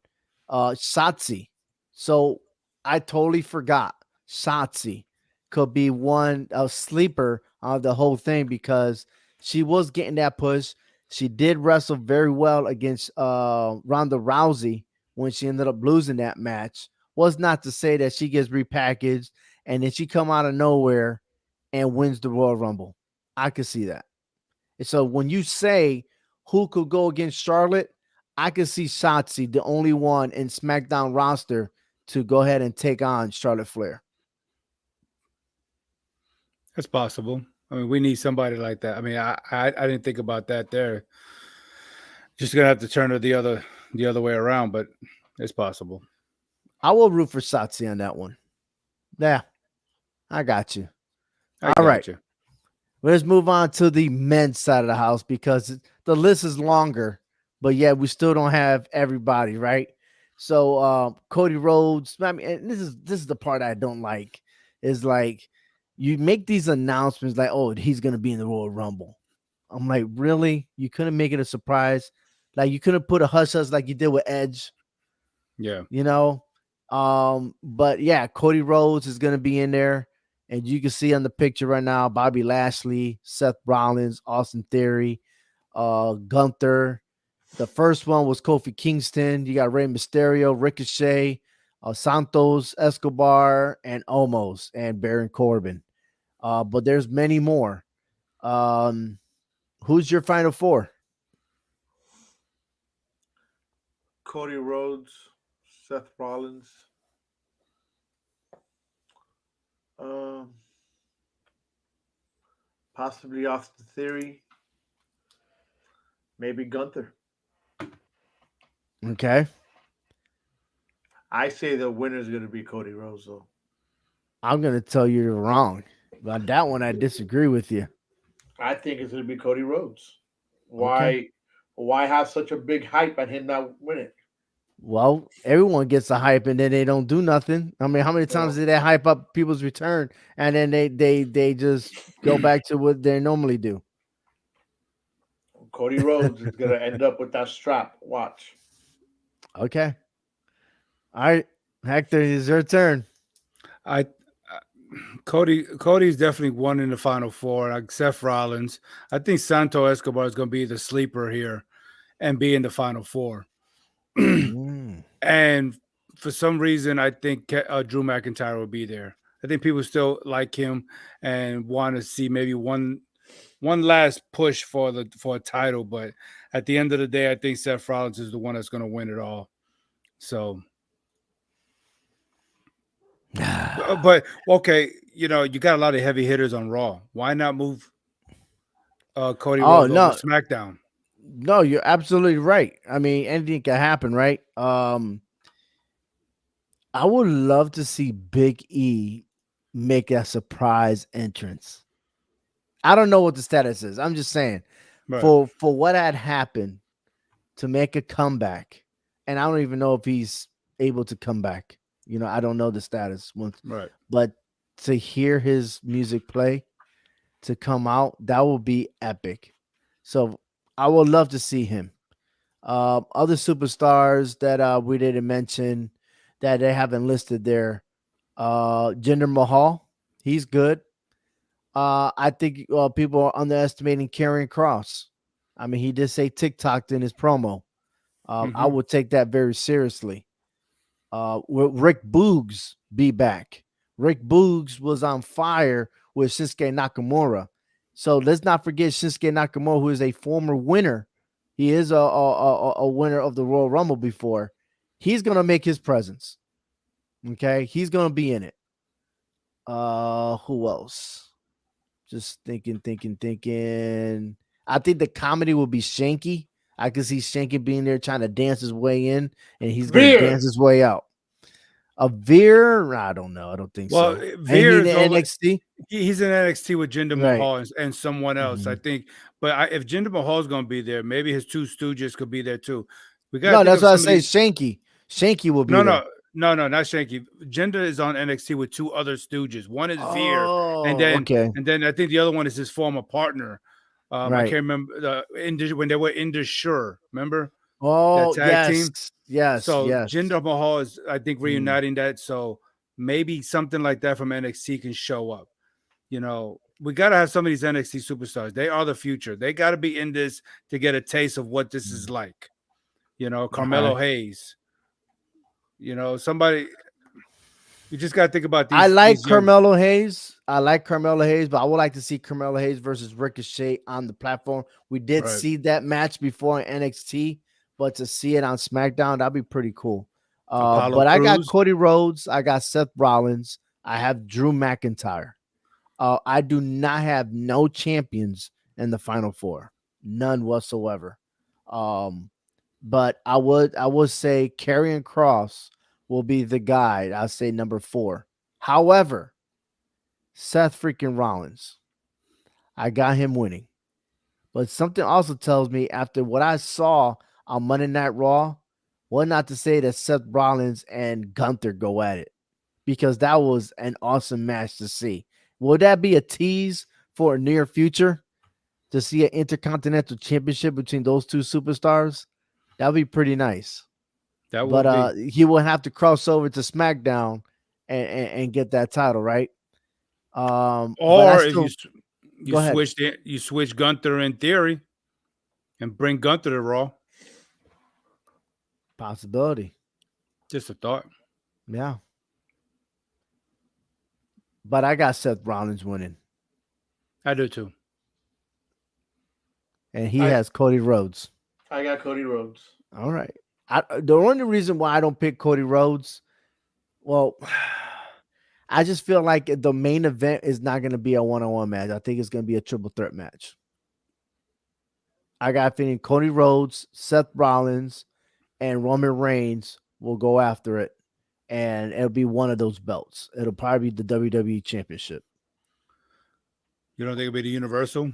Shotzi. So I totally forgot. Shotzi could be one sleeper of the whole thing because she was getting that push. She did wrestle very well against Ronda Rousey when she ended up losing that match. Was not to say that she gets repackaged and then she come out of nowhere and wins the Royal Rumble. I could see that. And so when you say who could go against Charlotte, I could see Shotzi, the only one in SmackDown roster to go ahead and take on Charlotte Flair. That's possible. I mean, we need somebody like that. I mean, I didn't think about that there. Just gonna have to turn it the other way around, but it's possible. I will root for Shotzi on that one. Yeah, I got you. All right. Let's move on to the men's side of the house because the list is longer, but yeah, we still don't have everybody, right? So Cody Rhodes, I mean, and this is the part I don't like, is like you make these announcements like, oh, he's gonna be in the Royal Rumble. I'm like, really? You couldn't make it a surprise? Like you couldn't put a hush hush like you did with Edge, Yeah. you know. But yeah, Cody Rhodes is gonna be in there, and you can see on the picture right now Bobby Lashley, Seth Rollins, Austin Theory, Gunther. The first one was Kofi Kingston. You got Rey Mysterio, Ricochet, Santos Escobar, and Omos, and Baron Corbin. But there's many more. Um, who's your final four? Cody Rhodes, Seth Rollins, um, possibly Austin Theory, maybe Gunther. Okay. I say the winner is going to be Cody Rhodes, though. I'm gonna tell you you're wrong. But that one I disagree with you. I think it's going to be Cody Rhodes. Okay. Why have such a big hype on him not winning? Well, everyone gets the hype and then they don't do nothing. I mean, how many times Well, did they hype up people's return and then they just go back to what they normally do? Cody Rhodes is going to end up with that strap. Watch. Okay. All right. Hector, it's your turn. I Cody's definitely one in the final four. Like Seth Rollins, I think Santo Escobar is going to be the sleeper here and be in the final four. Mm. And for some reason, I think Drew McIntyre will be there. I think people still like him and want to see maybe one last push for a title. But at the end of the day, I think Seth Rollins is the one that's going to win it all. So. But okay, you got a lot of heavy hitters on Raw. Why not move Cody Oh Rhodes over no, to SmackDown? no, you're absolutely right. I mean, anything can happen, right? I would love to see Big E make a surprise entrance. I don't know what the status is. I'm just saying Right, for what had happened to make a comeback, and I don't even know if he's able to come back. I don't know the status once, right. but to hear his music play, to come out, that would be epic. So I would love to see him. Other superstars that we didn't mention that they haven't listed there. Jinder Mahal, he's good. I think people are underestimating Karrion Cross. I mean, he did say TikTok in his promo. I Mhm. would take that very seriously. Will Rick Boogs be back? Rick Boogs was on fire with Shinsuke Nakamura. So let's not forget Shinsuke Nakamura, who is a former winner. He is a winner of the Royal Rumble before. He's gonna make his presence. Okay, he's gonna be in it. Who else? Just thinking. I think the comedy will be Shanky. I can see Shanky being there trying to dance his way in, and he's gonna Veer. dance his way out. A Veer, I don't know. I don't think Well, so. Ain't he Veer in the is over. NXT? He's in NXT with Jinder Right. Mahal and someone else, I Mhm. think. But if Jinder Mahal's going to be there, maybe his two Stooges could be there too. We got to No, think that's of what I say. somebody. Shanky. Shanky will be No, there. not Shanky. Jinder is on NXT with two other Stooges. One is Veer, and Oh, then okay. I think the other one is his former partner. I Right. can't remember when they were in the Sure. Remember that Oh, tag team? yes. So Jinder Mahal is, I think, Mm. reuniting that. So maybe something like that from NXT can show up. We got to have some of these NXT superstars. They are the future. They got to be in this to get a taste of what this is like. Carmelo Okay. Hayes. Somebody. You just got to think about I like these young. Carmelo Hayes. But I would like to see Carmelo Hayes versus Ricochet on the platform. We did Right. see that match before in NXT, but to see it on SmackDown, that'd be pretty cool. Apollo But I got Crews. Cody Rhodes, I got Seth Rollins, I have Drew McIntyre. I do not have no champions in the final four, none whatsoever. But I would say Karrion Cross will be the guy. I'll say number 4. However, Seth freaking Rollins, I got him winning. But something also tells me after what I saw on Monday Night Raw, what not to say that Seth Rollins and Gunther go at it, because that was an awesome match to see. Will that be a tease for a near future to see an intercontinental championship between those two superstars? That would be pretty nice. That but would be. he will have to cross over to SmackDown and get that title, right? But I Or if still you go ahead. switch Gunther in theory and bring Gunther to Raw. Possibility, Just a thought. yeah. But I got Seth Rollins winning, I do too. and he I has Cody Rhodes. I got Cody Rhodes. All right. The only reason why I don't pick Cody Rhodes, well, I just feel like the main event is not going to be a one-on-one match. I think it's going to be a triple threat match. I got a feeling Cody Rhodes, Seth Rollins, and Roman Reigns will go after it, and it'll be one of those belts. It'll probably be the WWE Championship. You don't think it'll be the Universal?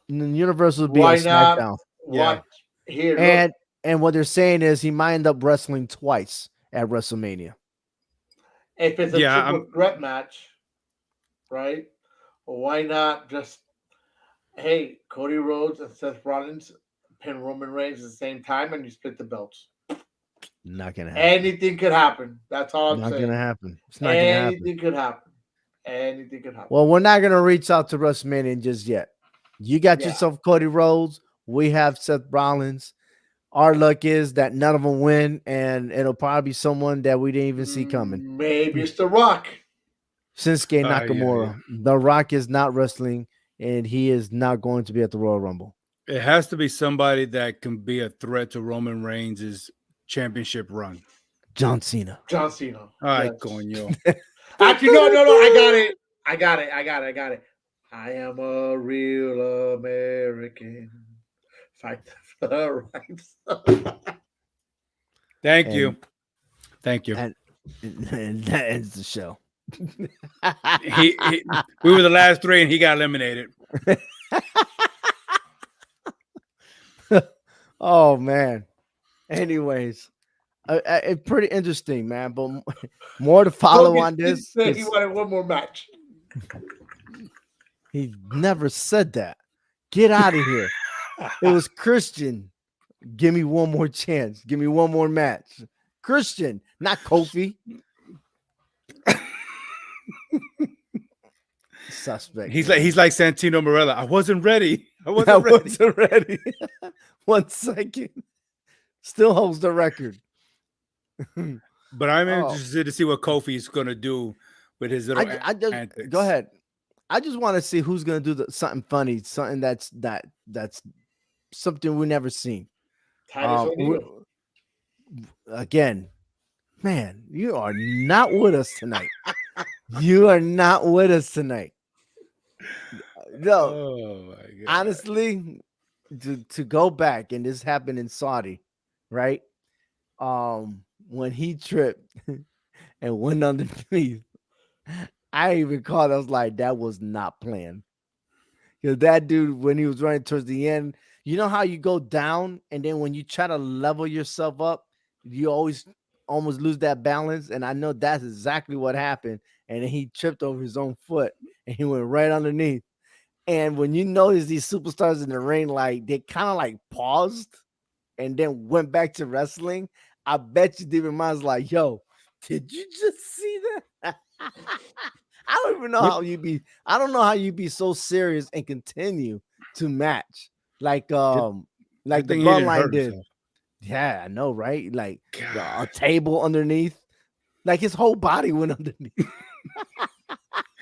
And then Universal will be Why on not? SmackDown. What? Here, look. And what they're saying is he might end up wrestling twice at WrestleMania. If it's a Yeah, triple threat match, right? Why not just, hey, Cody Rhodes and Seth Rollins pin Roman Reigns at the same time and you split the belts? Not gonna happen. Anything could happen. That's all I'm Not saying. gonna happen. It's not gonna happen. Anything could happen. Anything could happen. Well, we're not gonna reach out to WrestleMania just yet. You got Yeah. yourself Cody Rhodes. We have Seth Rollins. Our luck is that none of them win, and it'll probably be someone that we didn't even see coming. Maybe it's The Rock. Shinsuke yeah, Nakamura. The Rock is not wrestling, and he is not going to be at the Royal Rumble. It has to be somebody that can be a threat to Roman Reigns' championship run. John Cena. John Cena. All right, Yes. coño. Actually, no. I got it. I am a real American. Fight for the rights. Thank you. Thank you. And that ends the show. We were the last three, and he got eliminated. Oh man. Anyways, it's pretty interesting, man. But more to follow on this. He said he wanted one more match. He never said that. Get out of here. It was Christian. Give me one more chance. Give me one more match. Christian, not Kofi. Suspect. He's like Santino Marella. I wasn't ready. I I wasn't ready. wasn't ready. 1 second. Still holds the record. But I'm Oh. interested to see what Kofi's gonna do with his little I just antics. go ahead. I just want to see who's gonna do something funny, something that's something we never seen. Titus O'Neil. Again, man, you are not with us tonight. You are not with us tonight. No, Oh my god. honestly, to go back, and this happened in Saudi, right? When he tripped and went underneath, I even caught. I was like, that was not planned. Because that dude, when he was running towards the end, you know how you go down, and then when you try to level yourself up, you always almost lose that balance. And I know that's exactly what happened. And then he tripped over his own foot, and he went right underneath. And when you notice these superstars in the ring, like they kind of like paused and then went back to wrestling, I bet you deep in mind's like, yo, did you just see that? I don't even know how you be. I don't know how you be so serious and continue to match like the Good thing he didn't Bloodline hurt did. himself. Yeah, I know, right? Like a God. table underneath, like his whole body went underneath.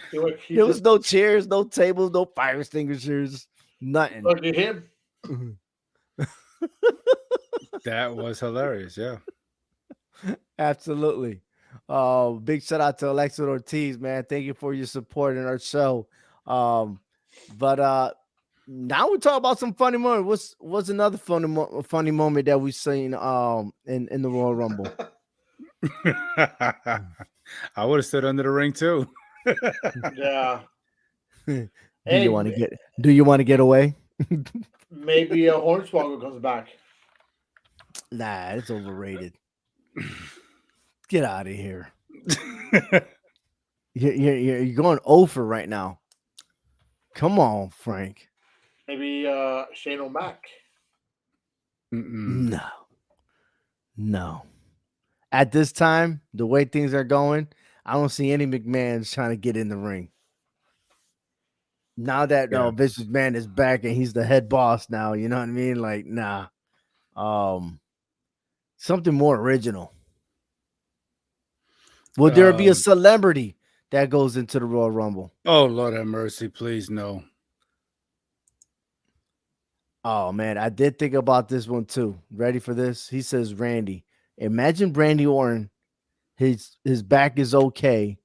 He There was just no chairs, no tables, no fire extinguishers, nothing. look at him. That was hilarious. Yeah. Absolutely. Big shout out to Alexa Ortiz, man. Thank you for your support in our show. But now we talk about some funny moment. What's another funny moment that we've seen in the Royal Rumble? I would have stood under the ring too. Yeah. Do Hey, you want to get away? maybe a Hornswoggle comes back. Nah, it's overrated. Get out of here. You're going over right now. Come on, Frank. Maybe Shane O'Mac. Mm-mm. No. At this time, the way things are going, I don't see any McMahons trying to get in the ring. Now that Yeah. Vince McMahon is back and he's the head boss now, you know what I mean? Like, nah. Something more original. Will there be a Um, celebrity that goes into the Royal Rumble? Oh Lord have mercy, please no. Oh man, I did think about this one too. Ready for this? He says Randy. Imagine Randy Orton, his back is okay,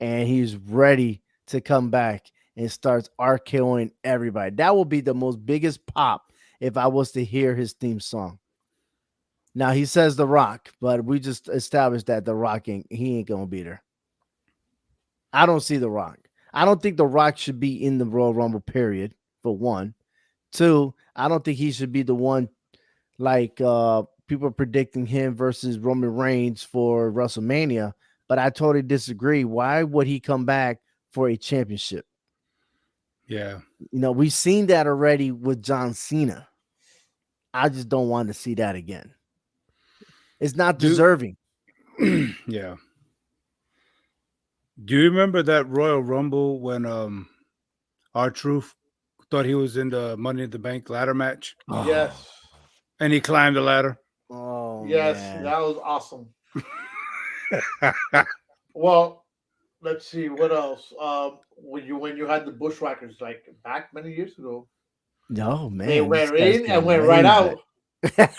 and he's ready to come back and starts RKOing everybody. That will be the most biggest pop if I was to hear his theme song. Now he says The Rock, but we just established that The Rock ain't gonna be there. I don't see The Rock. I don't think The Rock should be in the Royal Rumble, period, for one. Two, I don't think he should be the one like people are predicting him versus Roman Reigns for WrestleMania, but I totally disagree. Why would he come back for a championship? Yeah. You know, we've seen that already with John Cena. I just don't want to see that again. It's not deserving. Yeah. Do you remember that Royal Rumble when R-Truth thought he was in the Money in the Bank ladder match Yes. and he climbed the ladder? Oh, Yes, man. that was awesome. Well, let's see what else. When you had the Bushwhackers like back many years ago, No, man. they this went guy's in and going went way right back.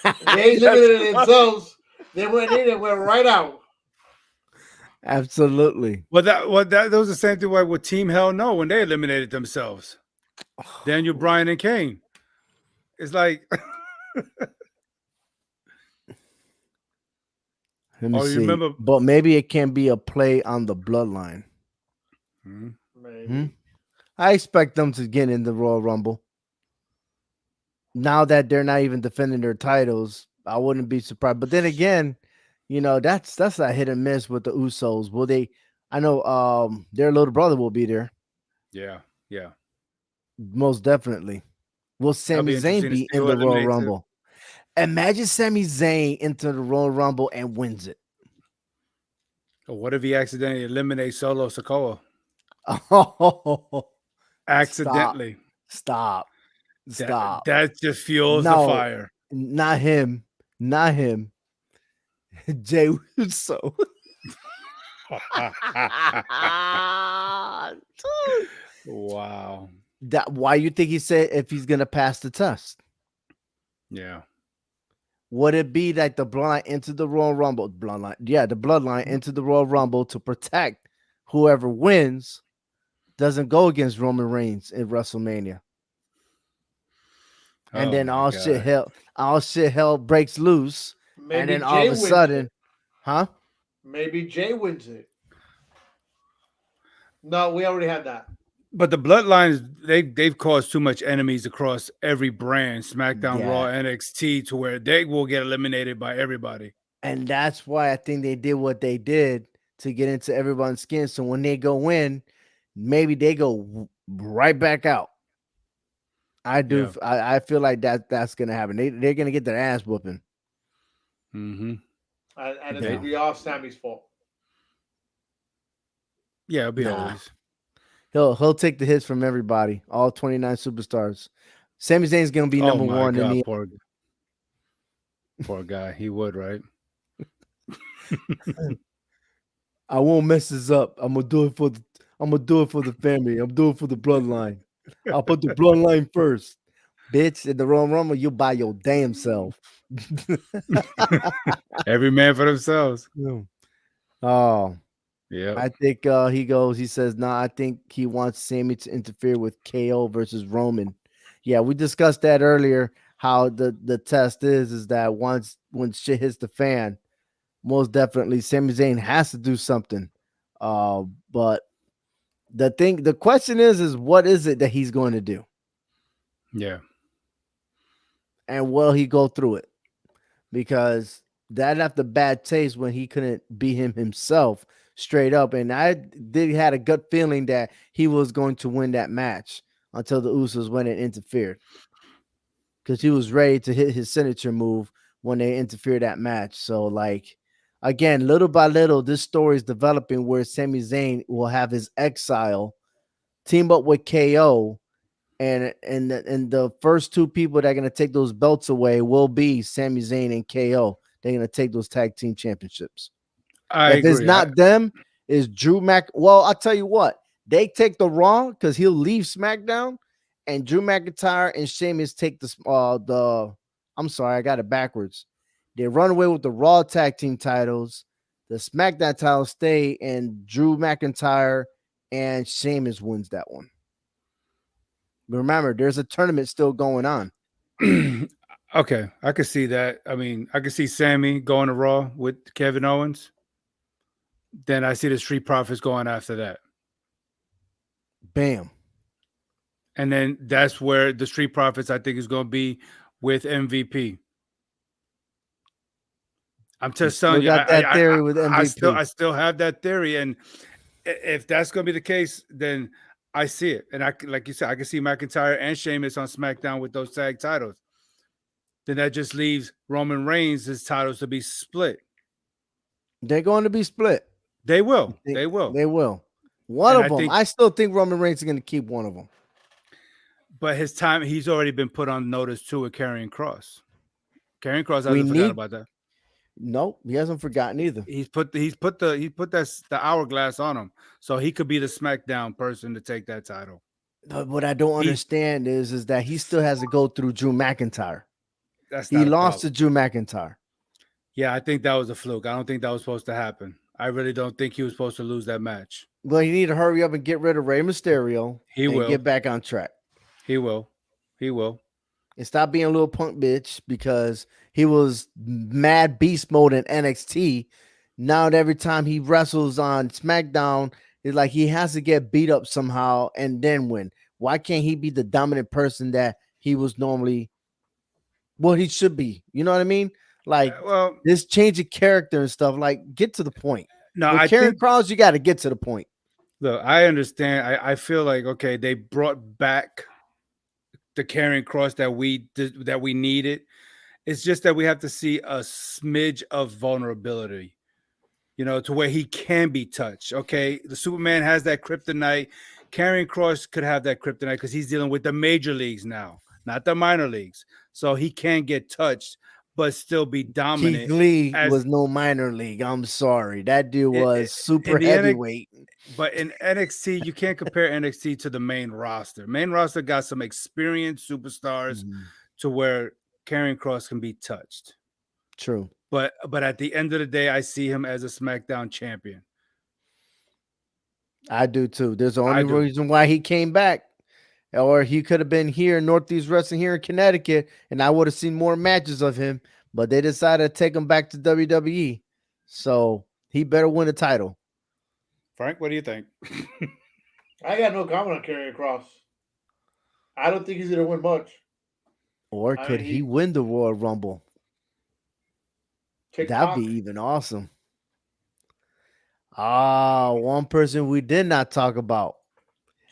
out. They limited themselves. They went in and went right out. Absolutely. That was the same thing with Team Hell No when they eliminated themselves. Daniel Bryan and Kane. It's like Let me you see. remember? But maybe it can be a play on the bloodline. Maybe. I expect them to get in the Royal Rumble. Now that they're not even defending their titles, I wouldn't be surprised. But then again, you know, that's a hit and miss with the Usos. Will they? I know their little brother will be there. Yeah. Most definitely. Will Sami be interesting Zayn to be see in who the Royal eliminates him. Rumble? Imagine Sami Zayn into the Royal Rumble and wins it. Or what if he accidentally eliminates Solo Sikoa? Oh, Accidentally. Stop. That just fuels the No, fire. not him. Not him. Jay Uso. Wow. Why you think he said if he's gonna pass the test? Yeah. Would it be like the bloodline into the Royal Rumble? Bloodline, yeah, the bloodline into the Royal Rumble to protect whoever wins doesn't go against Roman Reigns in WrestleMania. And then all shit hell breaks loose. Maybe And then Jay all of a wins sudden, it. huh? Maybe Jay wins it. No, we already had that. But the bloodlines, they've caused too much enemies across every brand, SmackDown, Yeah. Raw, NXT, to where they will get eliminated by everybody. And that's why I think they did what they did to get into everyone's skin. So when they go in, maybe they go right back out. I do. Yeah. I feel like that's gonna happen. They're gonna get their ass whooping. Mm-hmm. And Yeah. it'll be all Sammy's fault. Yeah, it'll be Nah. always. He'll take the hits from everybody, all 29 superstars. Sami Zayn's gonna be number my one in God, the. poor guy. He would, right? I won't mess this up. I'm gonna do it for the family. I'm doing it for the bloodline. I'll put the bloodline first. Bitch, in the Royal Rumble, you by your damn self. Every man for themselves. Oh, Yeah. I think he says, nah, I think he wants Sammy to interfere with KO versus Roman. Yeah, we discussed that earlier, how the test is that when shit hits the fan, most definitely Sami Zayn has to do something. But the question is what is it that he's going to do? Yeah. And will he go through it? Because that left a bad taste when he couldn't be him himself straight up. And I had a gut feeling that he was going to win that match until the Usos went and interfered. Because he was ready to hit his signature move when they interfered that match. So, like, again, little by little, this story is developing where Sami Zayn will have his exile team up with KO, and the first two people that are gonna take those belts away will be Sami Zayn and KO. They're gonna take those tag team championships. I If it's agree. not them, it's Drew Mac. Well, I'll tell you what, they take the Raw because he'll leave SmackDown, and Drew McIntyre and Sheamus take the. I'm sorry, I got it backwards. They run away with the Raw tag team titles. The SmackDown titles stay, and Drew McIntyre and Sheamus wins that one. Remember, there's a tournament still going on. Okay, I could see that. I mean, I could see Sammy going to Raw with Kevin Owens. Then I see the Street Profits going after that. Bam. And then that's where the Street Profits, I think, is going to be with MVP. I'm just telling you, got that theory with MVP. I still have that theory, and if that's going to be the case, then I see it. And I, like you said, I can see McIntyre and Sheamus on SmackDown with those tag titles. Then that just leaves Roman Reigns' titles to be split. They're going to be split. They will. They will. They will. One And of I them. think- I still think Roman Reigns is going to keep one of them. But his time, he's already been put on notice too with Karrion Kross. Karrion Kross We hasn't forgot need- about that. Nope, he hasn't forgotten either. He's put the hourglass on him, so he could be the SmackDown person to take that title. But what I don't understand is that he still has to go through Drew McIntyre. That's He not a lost problem. to Drew McIntyre. Yeah, I think that was a fluke. I don't think that was supposed to happen. I really don't think he was supposed to lose that match. Well, you need to hurry up and get rid of Rey Mysterio. He and will. get back on track. He will. He will. And stop being a little punk bitch because he was mad beast mode in NXT. Now every time he wrestles on SmackDown, it's like he has to get beat up somehow and then win. Why can't he be the dominant person that he was normally what he should be? You know what I mean? Like Well, this change of character and stuff. Like, get to the point. no, With I Karrion think. Kross, you got to get to the point. Look, I understand. I feel like okay, they brought back the Karrion Kross that we needed. It's just that we have to see a smidge of vulnerability, to where he can be touched. Okay, the Superman has that kryptonite. Karrion Kross could have that kryptonite because he's dealing with the major leagues now, not the minor leagues. So he can get touched, but still be dominant. Keith Lee as- was no minor league. I'm sorry. That dude was super in the NXT heavyweight. But in NXT, you can't compare NXT to the main roster. Main roster got some experienced superstars Mhm. to where Karrion Kross can be touched. True. But at the end of the day, I see him as a SmackDown champion. I do too. There's the I only do. reason why he came back. Or he could have been here in Northeast Wrestling here in Connecticut, and I would have seen more matches of him. But they decided to take him back to WWE. So he better win the title. Frank, what do you think? I got no comment on Karrion Kross. I don't think he's gonna win much. Or I could mean, he win the Royal Rumble? TikTok, That'd be even awesome. One person we did not talk about.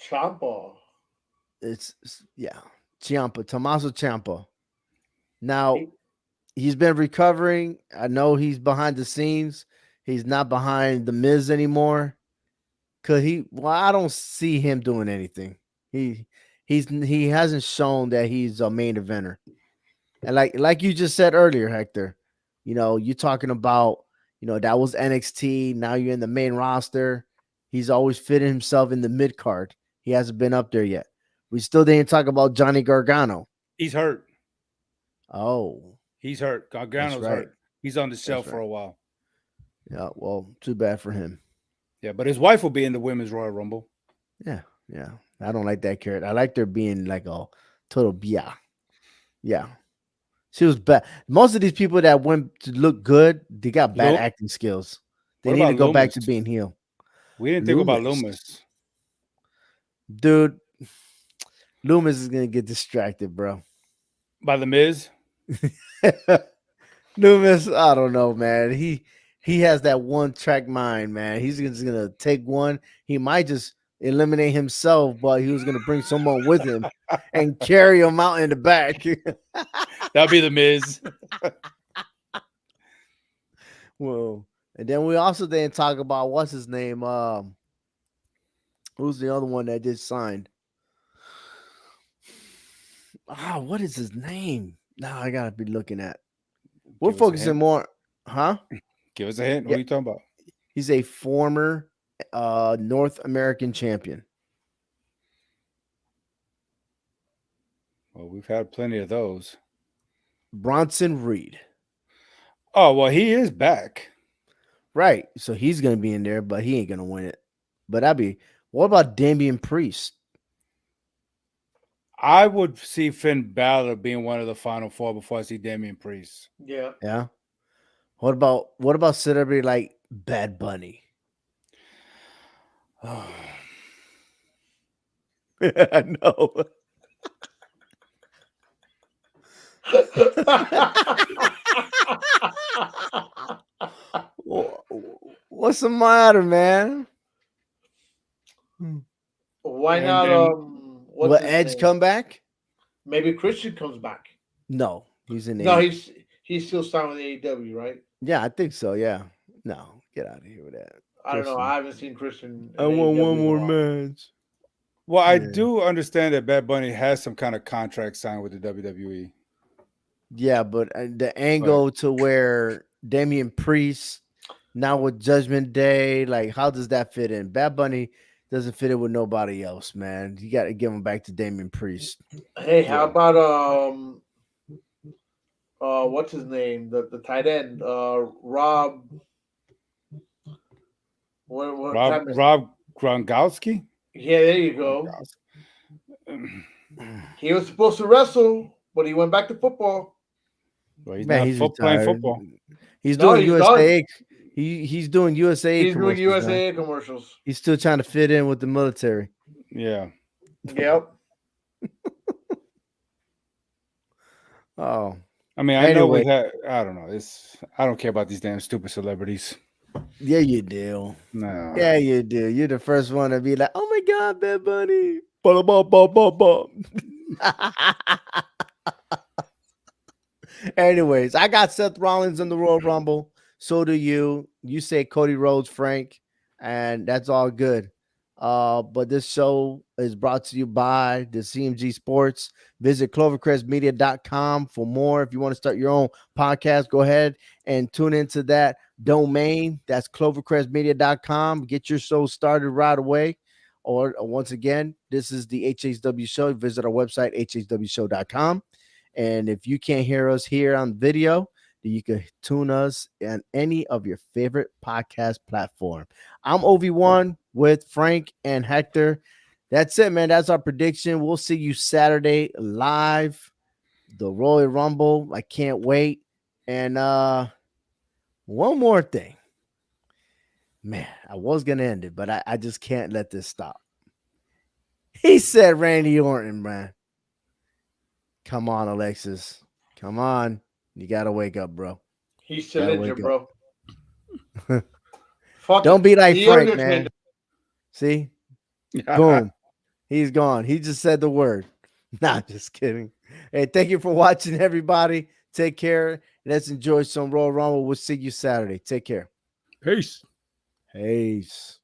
Ciampa. It's Ciampa, Tommaso Ciampa. Now he's been recovering. I know he's behind the scenes. He's not behind the Miz anymore. I don't see him doing anything. He hasn't shown that he's a main eventer. And like you just said earlier, Hector, you're talking about, that was NXT. Now you're in the main roster. He's always fitted himself in the mid card. He hasn't been up there yet. We still didn't talk about Johnny Gargano. He's hurt. Oh, He's hurt. Gargano's right. hurt. He's on the shelf for right. a while. yeah. Well, too bad for him. Yeah, but his wife will be in the Women's Royal Rumble. Yeah. I don't like that character. I like her being like a total bia. Yeah. She was bad. Most of these people that went to look good, they got bad Lu- acting skills. They What need to about go back to Loomis? being heel. We didn't think about Loomis. Loomis. Dude, Loomis is going to get distracted, bro. By the Miz. Loomis, I don't know, man. He has that one track mind, man. He's just going to take one. He might just eliminate himself, but he was going to bring someone with him and carry him out in the back. That'll be the Miz. Well, And then we also didn't talk about what's his name. Who's the other one that just signed? What is his name? Now I gotta be looking at. We're Give us a focusing hint. more, huh? Give us a hint. What Yeah. are you talking about? He's a former North American champion. Well, we've had plenty of those. Bronson Reed. Oh, well, he is back. Right. So he's gonna be in there, but he ain't gonna win it. But what about Damian Priest? I would see Finn Balor being one of the final four before I see Damian Priest. Yeah. Yeah. What about celebrity like Bad Bunny? Oh, I know. What's the matter, man? Why And not? then- What's Will his Edge name? come back? Maybe Christian comes back. No, he's in. No, A- he's still signed with AEW, right? yeah, I think so. Yeah. No, get out of here with that. I don't know. Christian. I haven't seen Christian. I in want one AEW in a more while. match. Well, I Yeah. do understand that Bad Bunny has some kind of contract signed with the WWE. Yeah, but the angle to where Damian Priest now with Judgment Day, like how does that fit in? Bad Bunny doesn't fit in with nobody else, man. You got to give him back to Damian Priest. Hey, how Yeah. about what's his name? The tight end, Rob. What time is- Rob Gronkowski? Yeah, there you go. Gronkowski. He was supposed to wrestle, but he went back to football. Well, he's Man, not he's playing retired. football. He's No, doing he's USA. He's doing USA. He's doing commercials now. USA commercials. He's still trying to fit in with the military. Yeah. Yep. Oh, I mean, I know we Anyway. had, I don't know. I don't care about these damn stupid celebrities. yeah, you do. No. Yeah, you do. You're the first one to be like, "Oh my God, Bad Bunny!" Ba-da-ba-ba-ba-ba. Anyways, I got Seth Rollins in the Royal Rumble. So do you. You say Cody Rhodes, Frank, and that's all good. But this show is brought to you by the CMG Sports. Visit clovercrestmedia.com for more. If you want to start your own podcast, go ahead and tune into that domain. That's clovercrestmedia.com. Get your show started right away. Or once again, this is the HHW show. Visit our website, hhwshow.com. And if you can't hear us here on video, then you can tune us on any of your favorite podcast platform. I'm OV1 with Frank and Hector. That's it, man. That's our prediction. We'll see you Saturday live. The Royal Rumble. I can't wait. And one more thing. Man, I was gonna end it, but I just can't let this stop. He said Randy Orton, man. Come on, Alexis. Come on. You gotta wake up, bro. He's still Gotta injured, wake bro. Fuck Don't be like The Frank, Undertaker. man. See? Boom. He's gone. He just said the word. Nah, just kidding. Hey, thank you for watching, everybody. Take care. Let's enjoy some Royal Rumble. We'll see you Saturday. Take care. Peace. Peace.